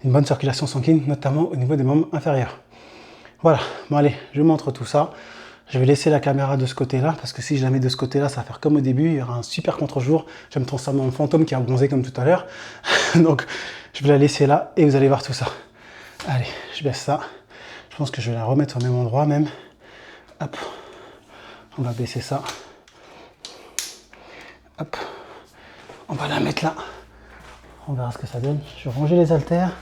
bonne circulation sanguine, notamment au niveau des membres inférieurs. Voilà, bon allez, je montre tout ça. Je vais laisser la caméra de ce côté-là, parce que si je la mets de ce côté-là, ça va faire comme au début, il y aura un super contre-jour. Je vais me transformer en fantôme qui a bronzé comme tout à l'heure. Donc, je vais la laisser là et vous allez voir tout ça. Allez, je baisse ça. Je pense que je vais la remettre au même endroit même. Hop, on va baisser ça. Hop, on va la mettre là. On verra ce que ça donne. Je vais ranger les haltères.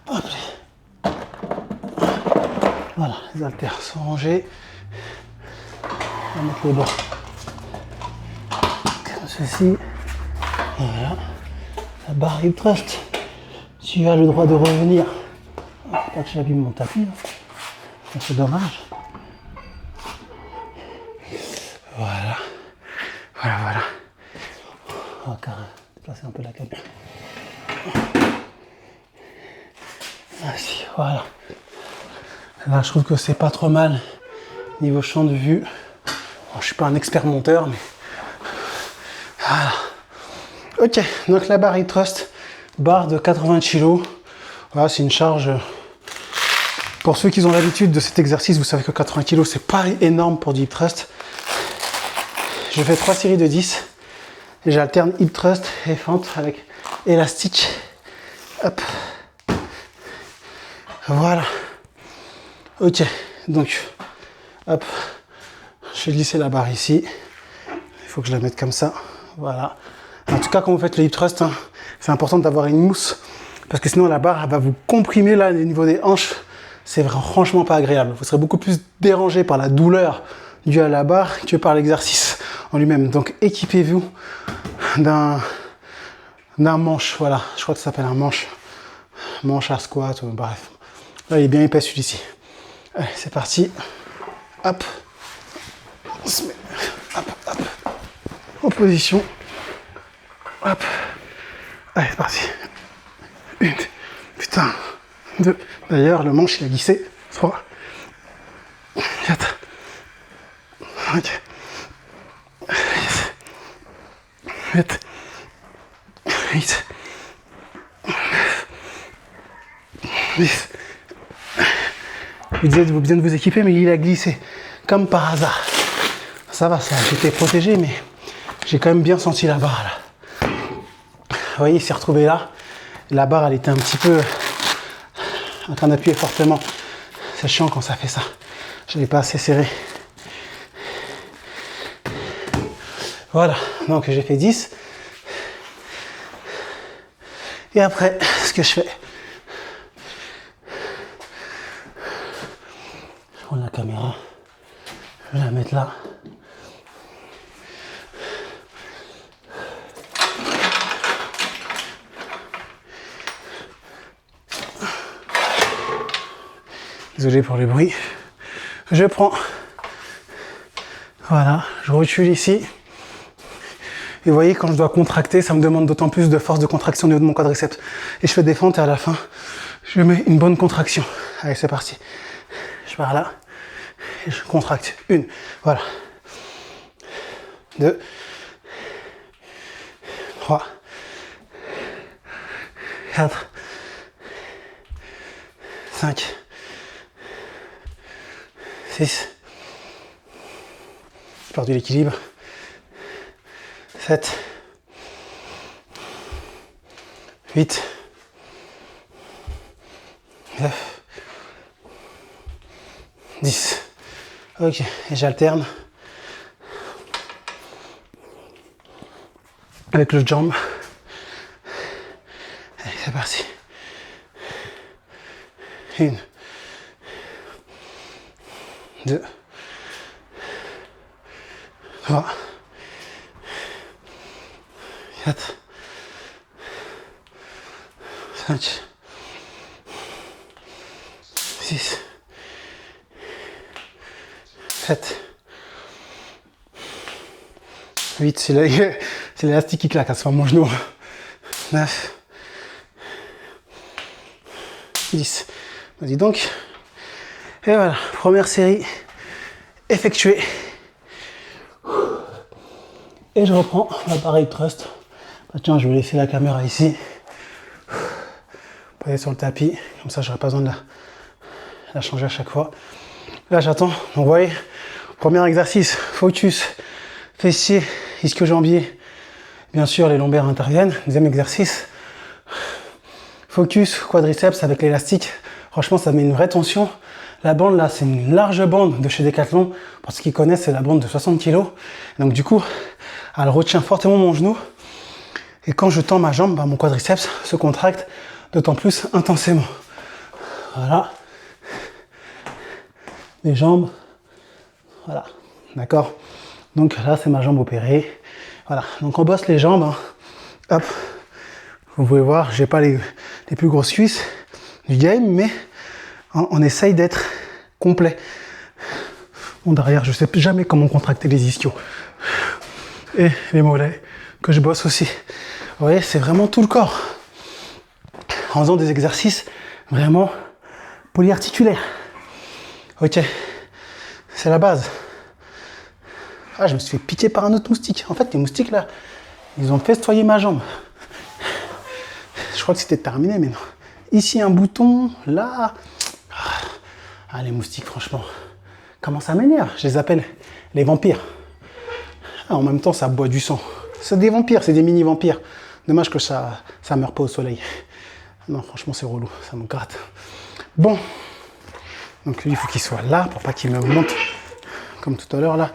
Hop. Voilà, les haltères sont rangés. On va mettre les bras comme ceci. Voilà. La barre hip thrust. Tu as le droit de revenir. Pas que j'abîme mon tapis. C'est dommage. Voilà. Voilà. On va déplacer un peu la caméra. Ainsi, voilà. Là, je trouve que c'est pas trop mal niveau champ de vue. Bon, je suis pas un expert monteur, mais voilà. Ok, donc la barre hip thrust, barre de 80 kg. Voilà, c'est une charge. Pour ceux qui ont l'habitude de cet exercice, vous savez que 80 kg, c'est pas énorme pour du hip thrust. Je fais 3 séries de 10 et j'alterne hip thrust et fente avec élastique. Hop. Voilà. Ok, donc, hop, je vais glisser la barre ici. Il faut que je la mette comme ça. Voilà. En tout cas, quand vous faites le hip thrust, c'est important d'avoir une mousse parce que sinon la barre elle va vous comprimer là au niveau des hanches. C'est franchement pas agréable. Vous serez beaucoup plus dérangé par la douleur due à la barre que par l'exercice en lui-même. Donc équipez-vous d'un manche. Voilà, je crois que ça s'appelle un manche. Manche à squat, bref. Là, il est bien épais celui-ci. Allez, c'est parti. Hop. On se met. Hop. En position. Hop. Allez, c'est parti. 1. Putain. 2. D'ailleurs, le manche, il a glissé. 3. 4. 5. 7. 8. 10. Vous bien de vous équiper, mais il a glissé. Comme par hasard. Ça va, ça. J'étais protégé, mais j'ai quand même bien senti la barre là. Vous voyez, il s'est retrouvé là. La barre, elle était un petit peu en train d'appuyer fortement. C'est chiant quand ça fait ça. Je l'ai pas assez serré. Voilà, donc j'ai fait 10. Et après, ce que je fais, je prends la caméra, je vais la mettre là. Désolé pour le bruit. Je prends. Voilà, je recule ici. Et vous voyez, quand je dois contracter, ça me demande d'autant plus de force de contraction au niveau de mon quadriceps. Et je fais des fentes et à la fin, je mets une bonne contraction. Allez, c'est parti. Je pars là. Et je contracte. 1. Voilà. 2. 3. 4. 5. 6. J'ai perdu l'équilibre. 7. 8. 9. 10. Ok, et j'alterne avec le jambe. Allez, c'est parti. 1. 2. 3. 4. 5. 6. 7. 8. C'est l'élastique qui claque, c'est pas mon genou. 9. 10. Vas-y donc. Et voilà, première série effectuée. Et je reprends l'appareil thrust. Bah, tiens, je vais laisser la caméra ici. Poser sur le tapis, comme ça j'aurai pas besoin de la changer à chaque fois. Là j'attends, donc vous voyez, premier exercice, focus, fessier, ischio-jambier. Bien sûr les lombaires interviennent. Deuxième exercice, focus, quadriceps avec l'élastique. Franchement ça met une vraie tension. La bande là, c'est une large bande de chez Decathlon. Pour ceux qui connaissent, c'est la bande de 60 kg. Donc du coup, elle retient fortement mon genou. Et quand je tends ma jambe, bah, mon quadriceps se contracte d'autant plus intensément. Voilà. Les jambes. Voilà. D'accord. Donc là, c'est ma jambe opérée. Voilà. Donc on bosse les jambes. Hein. Hop. Vous pouvez voir, j'ai pas les plus grosses cuisses du game, mais on essaye d'être complet. Bon, derrière, je sais jamais comment contracter les ischios. Et les mollets, que je bosse aussi. Vous voyez, c'est vraiment tout le corps. En faisant des exercices vraiment polyarticulaires. Ok, c'est la base. Ah, je me suis fait piquer par un autre moustique. En fait, les moustiques là, ils ont festoyé ma jambe. Je crois que c'était terminé, mais non. Ici un bouton, là. Ah, les moustiques, franchement. Comment ça m'énerve? Je les appelle les vampires. Ah, en même temps, ça boit du sang. C'est des vampires, c'est des mini-vampires. Dommage que ça meurt pas au soleil. Non, franchement, c'est relou, ça me gratte. Bon. Donc, lui, il faut qu'il soit là pour pas qu'il me monte comme tout à l'heure, là.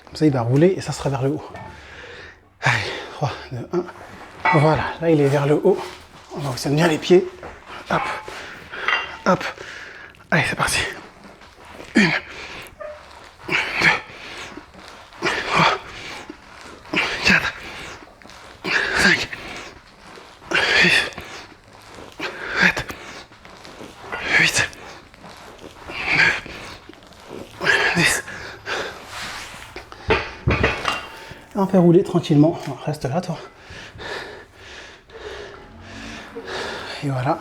Comme ça, il va rouler et ça sera vers le haut. Allez, 3, 2, 1. Voilà, là, il est vers le haut. On va aussi bien les pieds. Hop. Hop. Allez, c'est parti. 1, 2, 3, 4, 5, 6, 7, 8, 9, 10. Et on fait rouler tranquillement. On reste là, toi. Et voilà.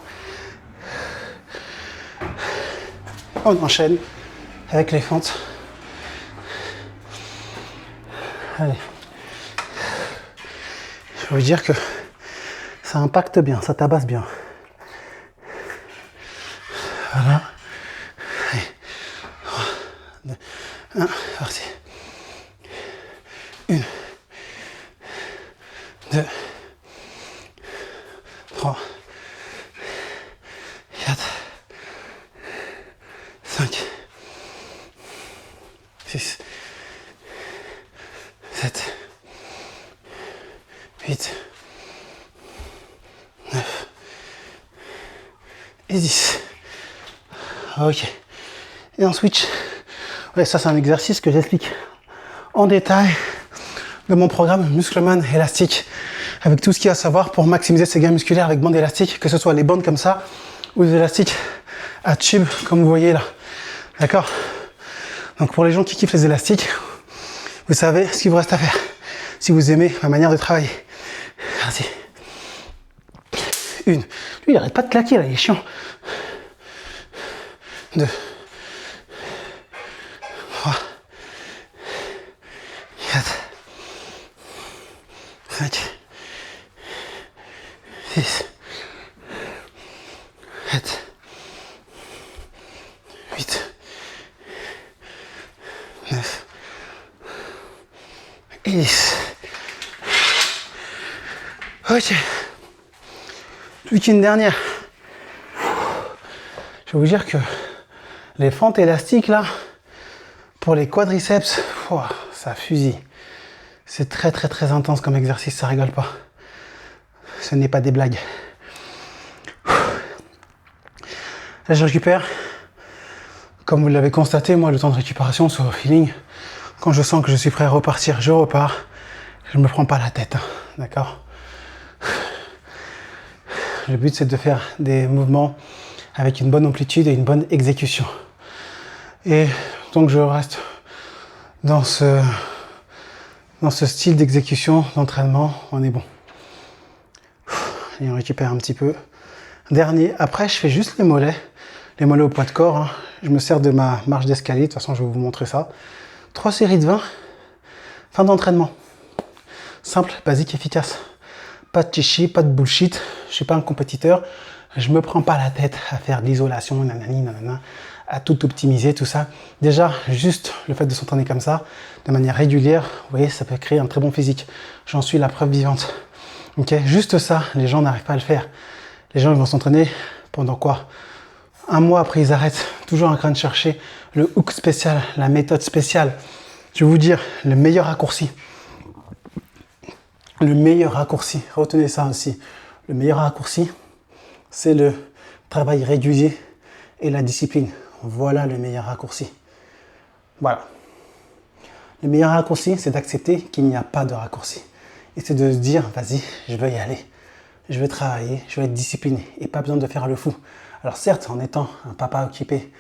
On enchaîne avec les fentes. Allez. Je veux dire que ça impacte bien, ça tabasse bien. Voilà. Allez. 3, 2, 1, parti. 1, 2, 3, 4, 5, 6, 7, 8, 9 et 10. Ok. Et on switch. Ouais, ça c'est un exercice que j'explique en détail de mon programme Muscleman élastique, avec tout ce qu'il y a à savoir pour maximiser ses gains musculaires avec bande élastique, que ce soit les bandes comme ça ou les élastiques à tube, comme vous voyez là. D'accord? Donc pour les gens qui kiffent les élastiques, vous savez ce qu'il vous reste à faire. Si vous aimez ma manière de travailler. Vas-y. Une. Lui, il arrête pas de claquer là, il est chiant. 2. 3. 4. 5. 6. 7. 8. 9. Et 10. Ok. Plus qu'une dernière. Je vais vous dire que les fentes élastiques là, pour les quadriceps, ça fusille. C'est très très très intense comme exercice, ça rigole pas. Ce n'est pas des blagues. Là je récupère. Comme vous l'avez constaté, moi le temps de récupération c'est au feeling. Quand je sens que je suis prêt à repartir, je repars. Je ne me prends pas la tête, hein, d'accord? Le but c'est de faire des mouvements avec une bonne amplitude et une bonne exécution. Et donc je reste dans ce style d'exécution, d'entraînement, on est bon. Et on récupère un petit peu. Dernier, après je fais juste les mollets au poids de corps. Hein. Je me sers de ma marche d'escalier, de toute façon je vais vous montrer ça. 3 séries de 20, fin d'entraînement. Simple, basique, efficace. Pas de chichi, pas de bullshit. Je suis pas un compétiteur. Je me prends pas la tête à faire de l'isolation, nanani, nanana, à tout optimiser, tout ça. Déjà, juste le fait de s'entraîner comme ça, de manière régulière, vous voyez, ça peut créer un très bon physique. J'en suis la preuve vivante. Ok, juste ça, les gens n'arrivent pas à le faire. Les gens ils vont s'entraîner pendant quoi? Un mois après, ils arrêtent. Toujours en train de chercher le hook spécial, la méthode spéciale. Je vais vous dire, le meilleur raccourci. Le meilleur raccourci, retenez ça aussi. Le meilleur raccourci, c'est le travail régulier et la discipline. Voilà le meilleur raccourci. Voilà. Le meilleur raccourci, c'est d'accepter qu'il n'y a pas de raccourci. Et c'est de se dire, vas-y, je vais y aller. Je vais travailler, je vais être discipliné. Et pas besoin de faire le fou. Alors certes, en étant un papa occupé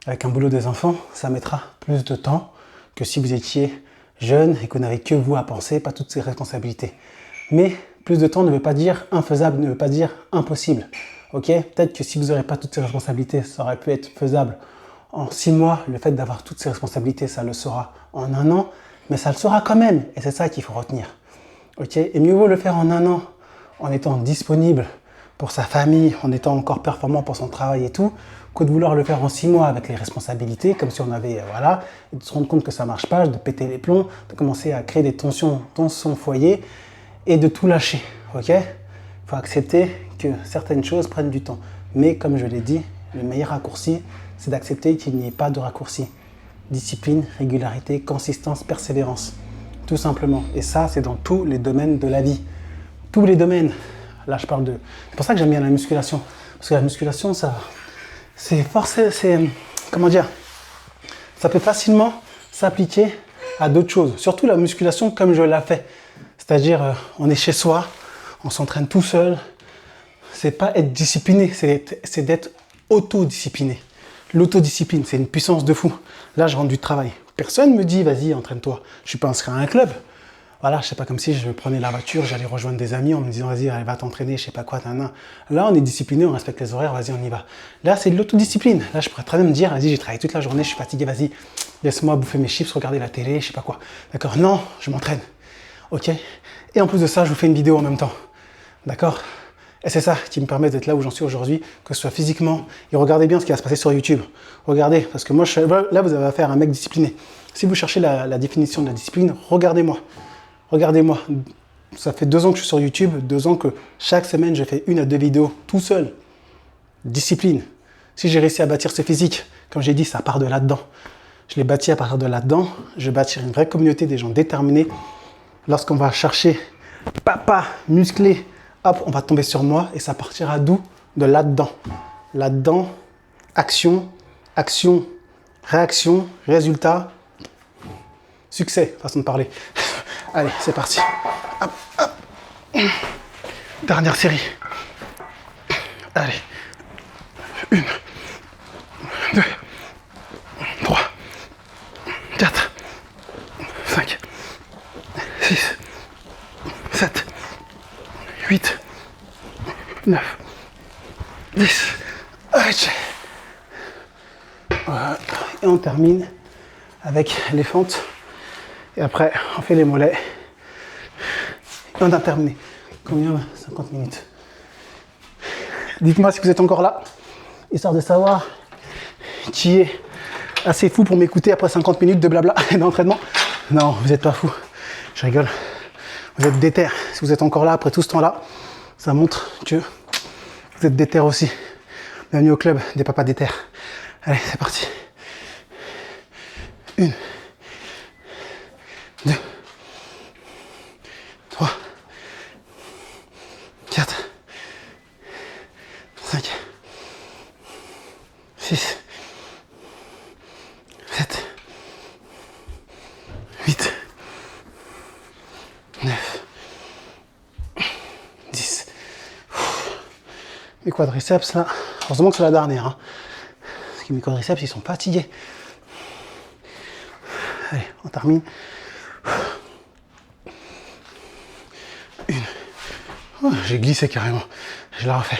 avec un boulot des enfants, ça mettra plus de temps que si vous étiez jeune et que vous n'avez que vous à penser, pas toutes ces responsabilités. Mais plus de temps ne veut pas dire infaisable, ne veut pas dire impossible. Ok, peut-être que si vous n'aurez pas toutes ces responsabilités, ça aurait pu être faisable en 6 mois. Le fait d'avoir toutes ces responsabilités, ça le sera en 1 an, mais ça le sera quand même. Et c'est ça qu'il faut retenir. Ok, et mieux vaut le faire en 1 an, en étant disponible pour sa famille, en étant encore performant pour son travail et tout, que de vouloir le faire en 6 mois avec les responsabilités, comme si on avait, voilà, et de se rendre compte que ça marche pas, de péter les plombs, de commencer à créer des tensions dans son foyer et de tout lâcher. Ok, il faut accepter que certaines choses prennent du temps. Mais comme je l'ai dit, le meilleur raccourci, c'est d'accepter qu'il n'y ait pas de raccourci. Discipline, régularité, consistance, persévérance. Tout simplement. Et ça, c'est dans tous les domaines de la vie. Tous les domaines. Là, je parle de... C'est pour ça que j'aime bien la musculation. Parce que la musculation, ça... C'est forcé... C'est... Comment dire? Ça peut facilement s'appliquer à d'autres choses. Surtout la musculation comme je l'ai fait. C'est-à-dire, on est chez soi, on s'entraîne tout seul. C'est pas être discipliné, c'est d'être autodiscipliné. L'autodiscipline, c'est une puissance de fou. Là, je rentre du travail. Personne me dit, vas-y, entraîne-toi. Je suis pas inscrit à un club. Voilà, je sais pas, comme si je prenais la voiture, j'allais rejoindre des amis en me disant, vas-y, allez, va t'entraîner, je sais pas quoi, nan. Là, on est discipliné, on respecte les horaires, vas-y, on y va. Là, c'est de l'autodiscipline. Là, je pourrais très bien me dire, vas-y, j'ai travaillé toute la journée, je suis fatigué, vas-y, laisse-moi bouffer mes chips, regarder la télé, je sais pas quoi. D'accord? Non, je m'entraîne. Ok? Et en plus de ça, je vous fais une vidéo en même temps. D'accord? Et c'est ça qui me permet d'être là où j'en suis aujourd'hui, que ce soit physiquement. Et regardez bien ce qui va se passer sur YouTube. Regardez, parce que moi, là, vous avez affaire à un mec discipliné. Si vous cherchez la définition de la discipline, regardez-moi. Regardez-moi. Ça fait 2 ans que je suis sur YouTube, 2 ans que chaque semaine, je fais 1 à 2 vidéos tout seul. Discipline. Si j'ai réussi à bâtir ce physique, comme j'ai dit, ça part de là-dedans. Je l'ai bâti à partir de là-dedans. Je vais bâtir une vraie communauté des gens déterminés. Lorsqu'on va chercher papa musclé, hop, on va tomber sur moi et ça partira d'où? De là-dedans. Là-dedans, action, action, réaction, résultat, succès, façon de parler. Allez, c'est parti. Hop, hop. Dernière série. Allez. 1, 6, 7, 8, 9, 10. Voilà. Et on termine avec les fentes. Et après, on fait les mollets. Et on a terminé. Combien? 50 minutes. Dites-moi si vous êtes encore là, histoire de savoir qui est assez fou pour m'écouter après 50 minutes de blabla et d'entraînement. Non, vous n'êtes pas fou. Je rigole. Vous êtes déter. Si vous êtes encore là après tout ce temps-là, ça montre que vous êtes déter aussi. Bienvenue au club des papas déter. Allez, c'est parti. 1, 2, 3, 4, 5, 6, 7, 8, 9, 10. Mes quadriceps là, heureusement que c'est la dernière. Hein. Parce que mes quadriceps ils sont fatigués. Allez, on termine. 1. Oh, j'ai glissé carrément. Je la refais.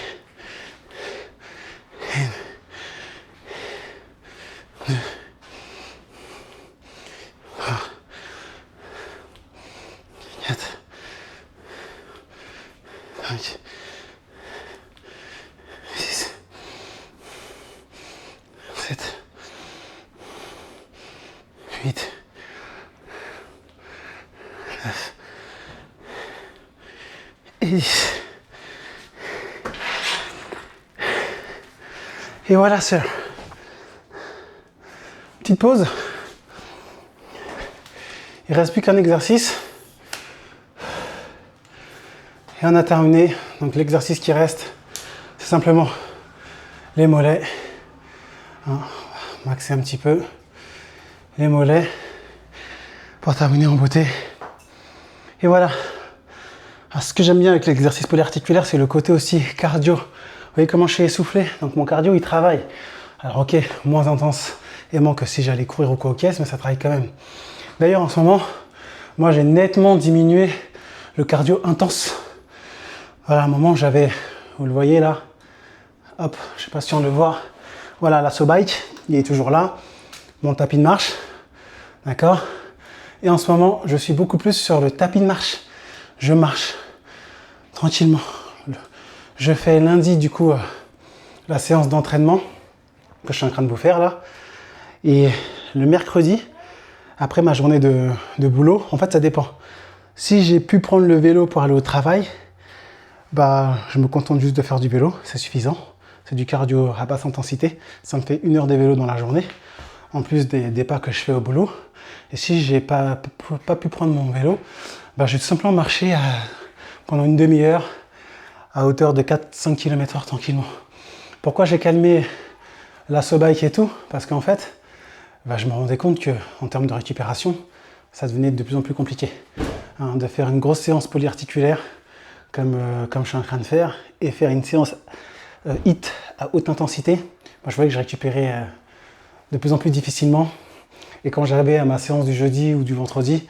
1, 2, 3, 4, 5, 6, 7, 8, 9 et 10. Et voilà, c'est petite pause. Il ne reste plus qu'un exercice. Et on a terminé. Donc l'exercice qui reste, c'est simplement les mollets. Hein, on va maxer un petit peu. Les mollets. Pour terminer en beauté. Et voilà. Alors, ce que j'aime bien avec l'exercice polyarticulaire, c'est le côté aussi cardio. Vous voyez comment je suis essoufflé? Donc mon cardio, il travaille. Alors ok, moins intensément que si j'allais courir ou quoi au caisse, mais ça travaille quand même. D'ailleurs, en ce moment, moi j'ai nettement diminué le cardio intense. Voilà, à un moment, j'avais, vous le voyez là, hop, je sais pas si on le voit. Voilà, l'Asso Bike, il est toujours là. Mon tapis de marche, d'accord? Et en ce moment, je suis beaucoup plus sur le tapis de marche. Je marche tranquillement. Je fais lundi, du coup, la séance d'entraînement que je suis en train de vous faire là. Et le mercredi, après ma journée de boulot, en fait, ça dépend. Si j'ai pu prendre le vélo pour aller au travail, bah, je me contente juste de faire du vélo, c'est suffisant. C'est du cardio à basse intensité. Ça me fait 1 heure de vélo dans la journée, en plus des pas que je fais au boulot. Et si j'ai pas pu prendre mon vélo, bah, je vais tout simplement marcher pendant une demi-heure à hauteur de 4-5 km/h tranquillement. Pourquoi j'ai calmé l'Asso Bike et tout? Parce qu'en fait, bah, je me rendais compte qu'en termes de récupération, ça devenait de plus en plus compliqué. Hein, de faire une grosse séance polyarticulaire comme je suis en train de faire et faire une séance HIIT à haute intensité, moi, je voyais que je récupérais de plus en plus difficilement. Et quand j'arrivais à ma séance du jeudi ou du vendredi,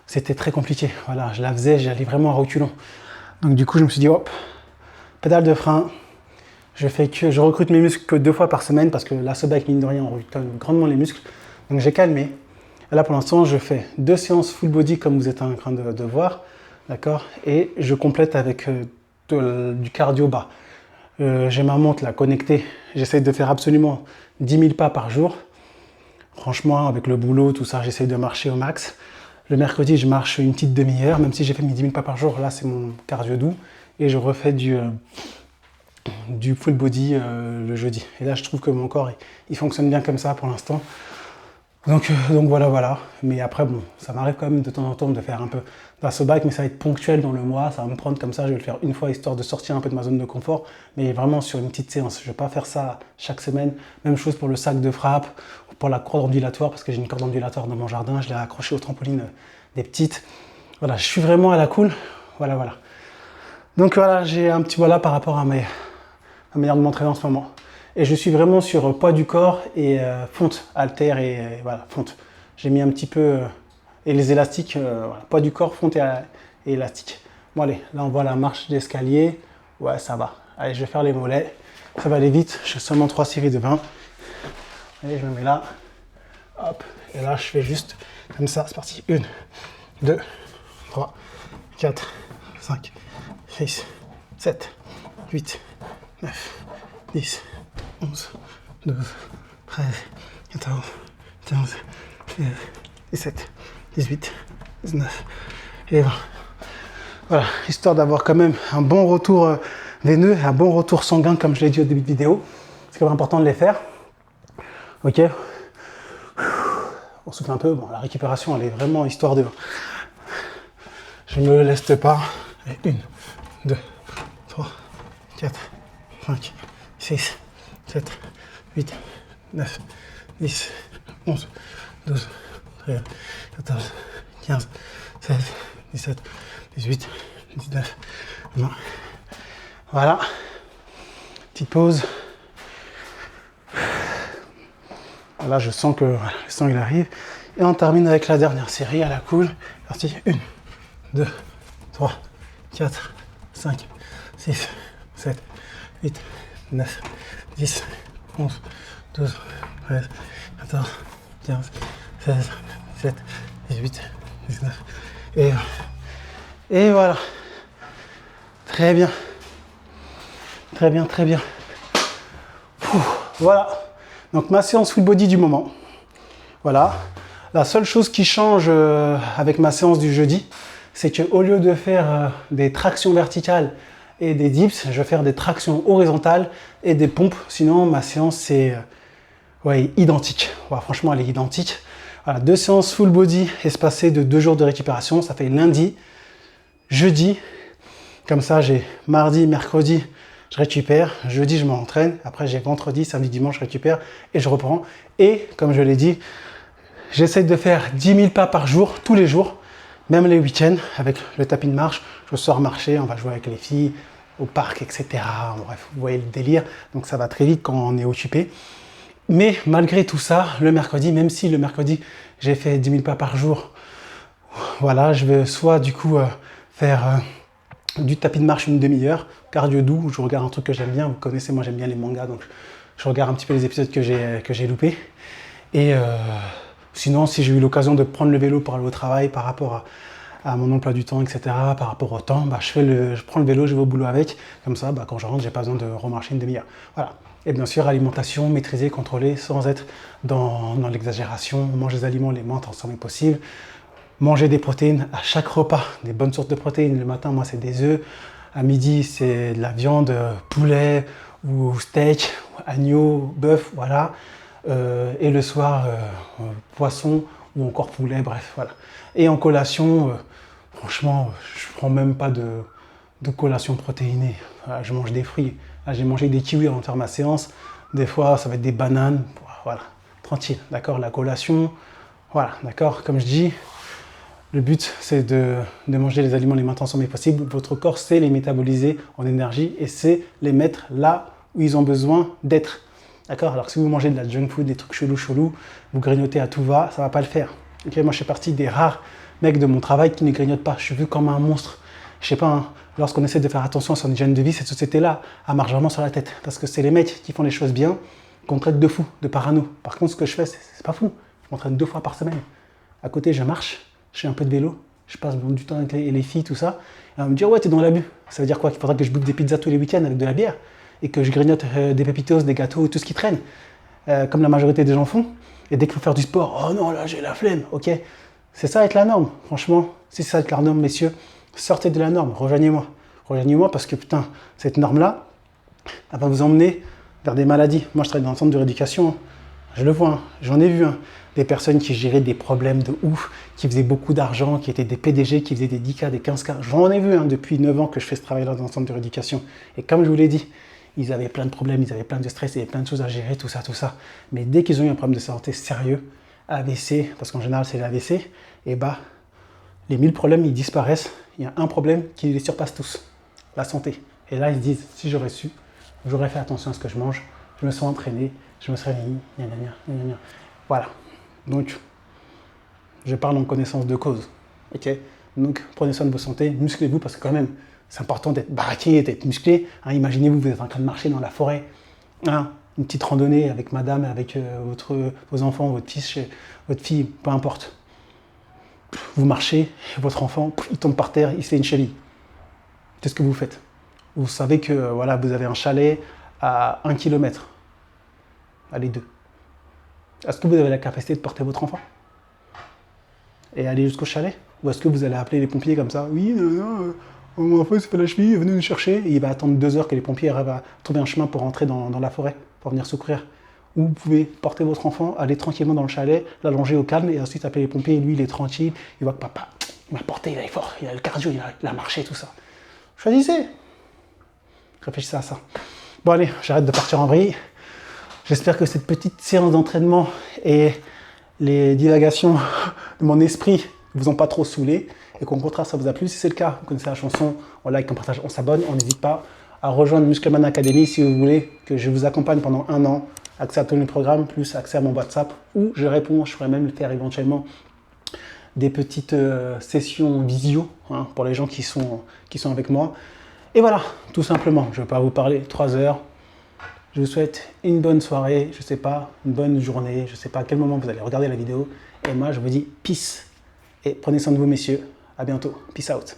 c'était très compliqué. Voilà, je la faisais, j'allais vraiment à reculons. Donc du coup, je me suis dit, hop, pédale de frein. Je recrute mes muscles que 2 fois par semaine parce que l'Asso Bike, mine de rien, on recrute grandement les muscles. Donc j'ai calmé. Et là, pour l'instant, je fais 2 séances full body comme vous êtes en train de voir. D'accord? Et je complète avec du cardio bas. J'ai ma montre là connectée. J'essaie de faire absolument 10 000 pas par jour. Franchement, avec le boulot, tout ça, j'essaie de marcher au max. Le mercredi, je marche une petite demi-heure, même si j'ai fait mes 10 000 pas par jour. Là, c'est mon cardio doux. Et je refais du full body le jeudi. Et là, je trouve que mon corps, il fonctionne bien comme ça pour l'instant. Donc voilà. Mais après, bon, ça m'arrive quand même de temps en temps de faire un peu d'Asso Bike, mais ça va être ponctuel dans le mois. Ça va me prendre comme ça. Je vais le faire une fois, histoire de sortir un peu de ma zone de confort. Mais vraiment sur une petite séance. Je ne vais pas faire ça chaque semaine. Même chose pour le sac de frappe, ou pour la corde ondulatoire, parce que j'ai une corde ondulatoire dans mon jardin. Je l'ai accrochée au trampoline des petites. Voilà, je suis vraiment à la cool. Voilà. Donc voilà, j'ai un petit voilà par rapport à ma manière de m'entraîner en ce moment. Et je suis vraiment sur poids du corps et fonte, haltère et voilà, fonte. J'ai mis un petit peu Et les élastiques, voilà, poids du corps, fonte et élastique. Bon allez, là on voit la marche d'escalier. Ouais, ça va. Allez, je vais faire les mollets. Ça va aller vite. Je fais seulement 3 séries de 20. Allez, je me mets là. Hop. Et là, je fais juste comme ça. C'est parti. 1, 2, 3, 4, 5, 6, 7, 8, 9, 10, 11, 12, 13, 14, 15, 16, 17, 18, 19 et 20. Voilà, histoire d'avoir quand même un bon retour veineux et un bon retour sanguin, comme je l'ai dit au début de vidéo. C'est quand même important de les faire. Ok. On souffle un peu. Bon, la récupération, elle est vraiment histoire de... Je ne me laisse pas. Allez, 1, 2, 3, 4, 5, 6, 7, 8, 9, 10, 11, 12, 13, 14, 15, 16, 17, 18, 19, 20. Voilà. Petite pause. Là, je sens que le sang il arrive. Et on termine avec la dernière série à la cool. Parti. 1, 2, 3, 4, 5, 6, 7, 8, 9, 10, 11, 12, 13, 14, 15, 16, 17, 18, 19. Et voilà. Très bien. Très bien, très bien. Voilà. Donc ma séance full body du moment. Voilà. La seule chose qui change avec ma séance du jeudi, c'est qu'au lieu de faire des tractions verticales et des dips, je vais faire des tractions horizontales et des pompes. Sinon, ma séance c'est identique. Ouais, franchement, elle est identique. Voilà, 2 séances full body espacées de 2 jours de récupération. Ça fait lundi, jeudi. Comme ça, j'ai mardi, mercredi, je récupère. Jeudi, je m'entraîne. Après, j'ai vendredi, samedi, dimanche, je récupère et je reprends. Et comme je l'ai dit, j'essaie de faire 10 000 pas par jour, tous les jours, même les week-ends, avec le tapis de marche. Je sors marcher, on va jouer avec les filles, au parc, etc. Bref, vous voyez le délire. Donc, ça va très vite quand on est occupé. Mais malgré tout ça, le mercredi, même si le mercredi, j'ai fait 10 000 pas par jour, voilà, je vais soit du coup faire du tapis de marche une demi-heure, cardio doux, je regarde un truc que j'aime bien. Vous connaissez, moi j'aime bien les mangas, donc je regarde un petit peu les épisodes que j'ai loupés. Et sinon, si j'ai eu l'occasion de prendre le vélo pour aller au travail par rapport à mon emploi du temps, etc., par rapport au temps, bah, je prends le vélo, je vais au boulot avec. Comme ça, bah, quand je rentre, j'ai pas besoin de remarcher une demi-heure. Voilà. Et bien sûr, alimentation maîtrisée, contrôlée, sans être dans l'exagération. On mange des aliments les moins transformés possibles. Manger des protéines à chaque repas, des bonnes sources de protéines. Le matin, moi, c'est des œufs. À midi, c'est de la viande, poulet ou steak, agneau, bœuf, voilà. Et le soir, poisson ou encore poulet, bref, voilà. Et en collation, franchement, je prends même pas de collation protéinée. Voilà, je mange des fruits. Là, j'ai mangé des kiwis avant de faire ma séance. Des fois, ça va être des bananes. Voilà, tranquille, d'accord. La collation, voilà, d'accord. Comme je dis, le but, c'est de manger les aliments les moins transformés possibles. Votre corps sait les métaboliser en énergie et sait les mettre là où ils ont besoin d'être. D'accord. Alors que si vous mangez de la junk food, des trucs chelous, vous grignotez à tout va, ça va pas le faire. Okay, moi, je fais partie des rares mecs de mon travail qui ne grignotent pas. Je suis vu comme un monstre. Je sais pas, hein, lorsqu'on essaie de faire attention à son hygiène de vie, cette société-là, elle marche vraiment sur la tête. Parce que c'est les mecs qui font les choses bien qu'on traite de fous, de parano. Par contre, ce que je fais, c'est pas fou. Je m'entraîne 2 fois par semaine. À côté, je marche, je fais un peu de vélo, je passe du temps avec les filles, tout ça. Et on me dit, ouais, t'es dans l'abus. Ça veut dire quoi? Qu'il faudra que je bouffe des pizzas tous les week-ends avec de la bière et que je grignote des pépitos, des gâteaux, tout ce qui traîne, comme la majorité des gens font. Et dès qu'il faut faire du sport, oh non, là, j'ai la flemme, ok? C'est ça être la norme, franchement. Si c'est ça être la norme, messieurs, sortez de la norme, rejoignez-moi. Rejoignez-moi parce que, putain, cette norme-là, elle va vous emmener vers des maladies. Moi, je travaille dans un centre de rééducation, hein. Je le vois, hein. J'en ai vu, hein. Des personnes qui géraient des problèmes de ouf, qui faisaient beaucoup d'argent, qui étaient des PDG, qui faisaient des 10K, des 15K. J'en ai vu, hein, depuis 9 ans que je fais ce travail-là dans un centre de rééducation. Et comme je vous l'ai dit, ils avaient plein de problèmes, ils avaient plein de stress, il y avait plein de choses à gérer, tout ça, tout ça. Mais dès qu'ils ont eu un problème de santé sérieux, AVC, parce qu'en général c'est l'AVC, et bah, les 1000 problèmes, ils disparaissent. Il y a un problème qui les surpasse tous, la santé. Et là, ils se disent, si j'aurais su, j'aurais fait attention à ce que je mange, je me serais entraîné, je me serais mis, gna gna gna gna gna. Voilà. Donc, je parle en connaissance de cause. Ok. Donc, prenez soin de vos santé, musclez-vous parce que quand même, c'est important d'être baraqué, d'être musclé. Hein, imaginez-vous, vous êtes en train de marcher dans la forêt, hein, une petite randonnée avec madame, avec vos enfants, votre fils, votre fille, peu importe. Vous marchez, votre enfant, il tombe par terre, il se fait une cheville. Qu'est-ce que vous faites? Vous savez que voilà, vous avez un chalet à 1 km. Allez, 2. Est-ce que vous avez la capacité de porter votre enfant et aller jusqu'au chalet? Ou est-ce que vous allez appeler les pompiers comme ça? Oui, mon enfant s'est fait la cheville, venez nous chercher. Et il va attendre 2 heures que les pompiers arrivent à trouver un chemin pour rentrer dans la forêt, pour venir secourir. Ou vous pouvez porter votre enfant, aller tranquillement dans le chalet, l'allonger au calme et ensuite appeler les pompiers. Et lui, il est tranquille, il voit que papa, il m'a porté, il est fort, il a le cardio, il a marché, tout ça. Choisissez. Réfléchissez à ça. Bon allez, j'arrête de partir en vrille. J'espère que cette petite séance d'entraînement et les divagations de mon esprit ne vous ont pas trop saoulé et qu'au contraire ça vous a plu. Si c'est le cas, vous connaissez la chanson, on like, on partage, on s'abonne. On n'hésite pas à rejoindre Muscleman Academy si vous voulez que je vous accompagne pendant 1 an. Accès à tous les programmes, plus accès à mon WhatsApp où je réponds. Je pourrais même faire éventuellement des petites sessions visio hein, pour les gens qui sont avec moi. Et voilà, tout simplement. Je ne vais pas vous parler 3 heures. Je vous souhaite une bonne soirée, je ne sais pas, une bonne journée, je ne sais pas à quel moment vous allez regarder la vidéo. Et moi, je vous dis peace. Et prenez soin de vous, messieurs. À bientôt. Peace out.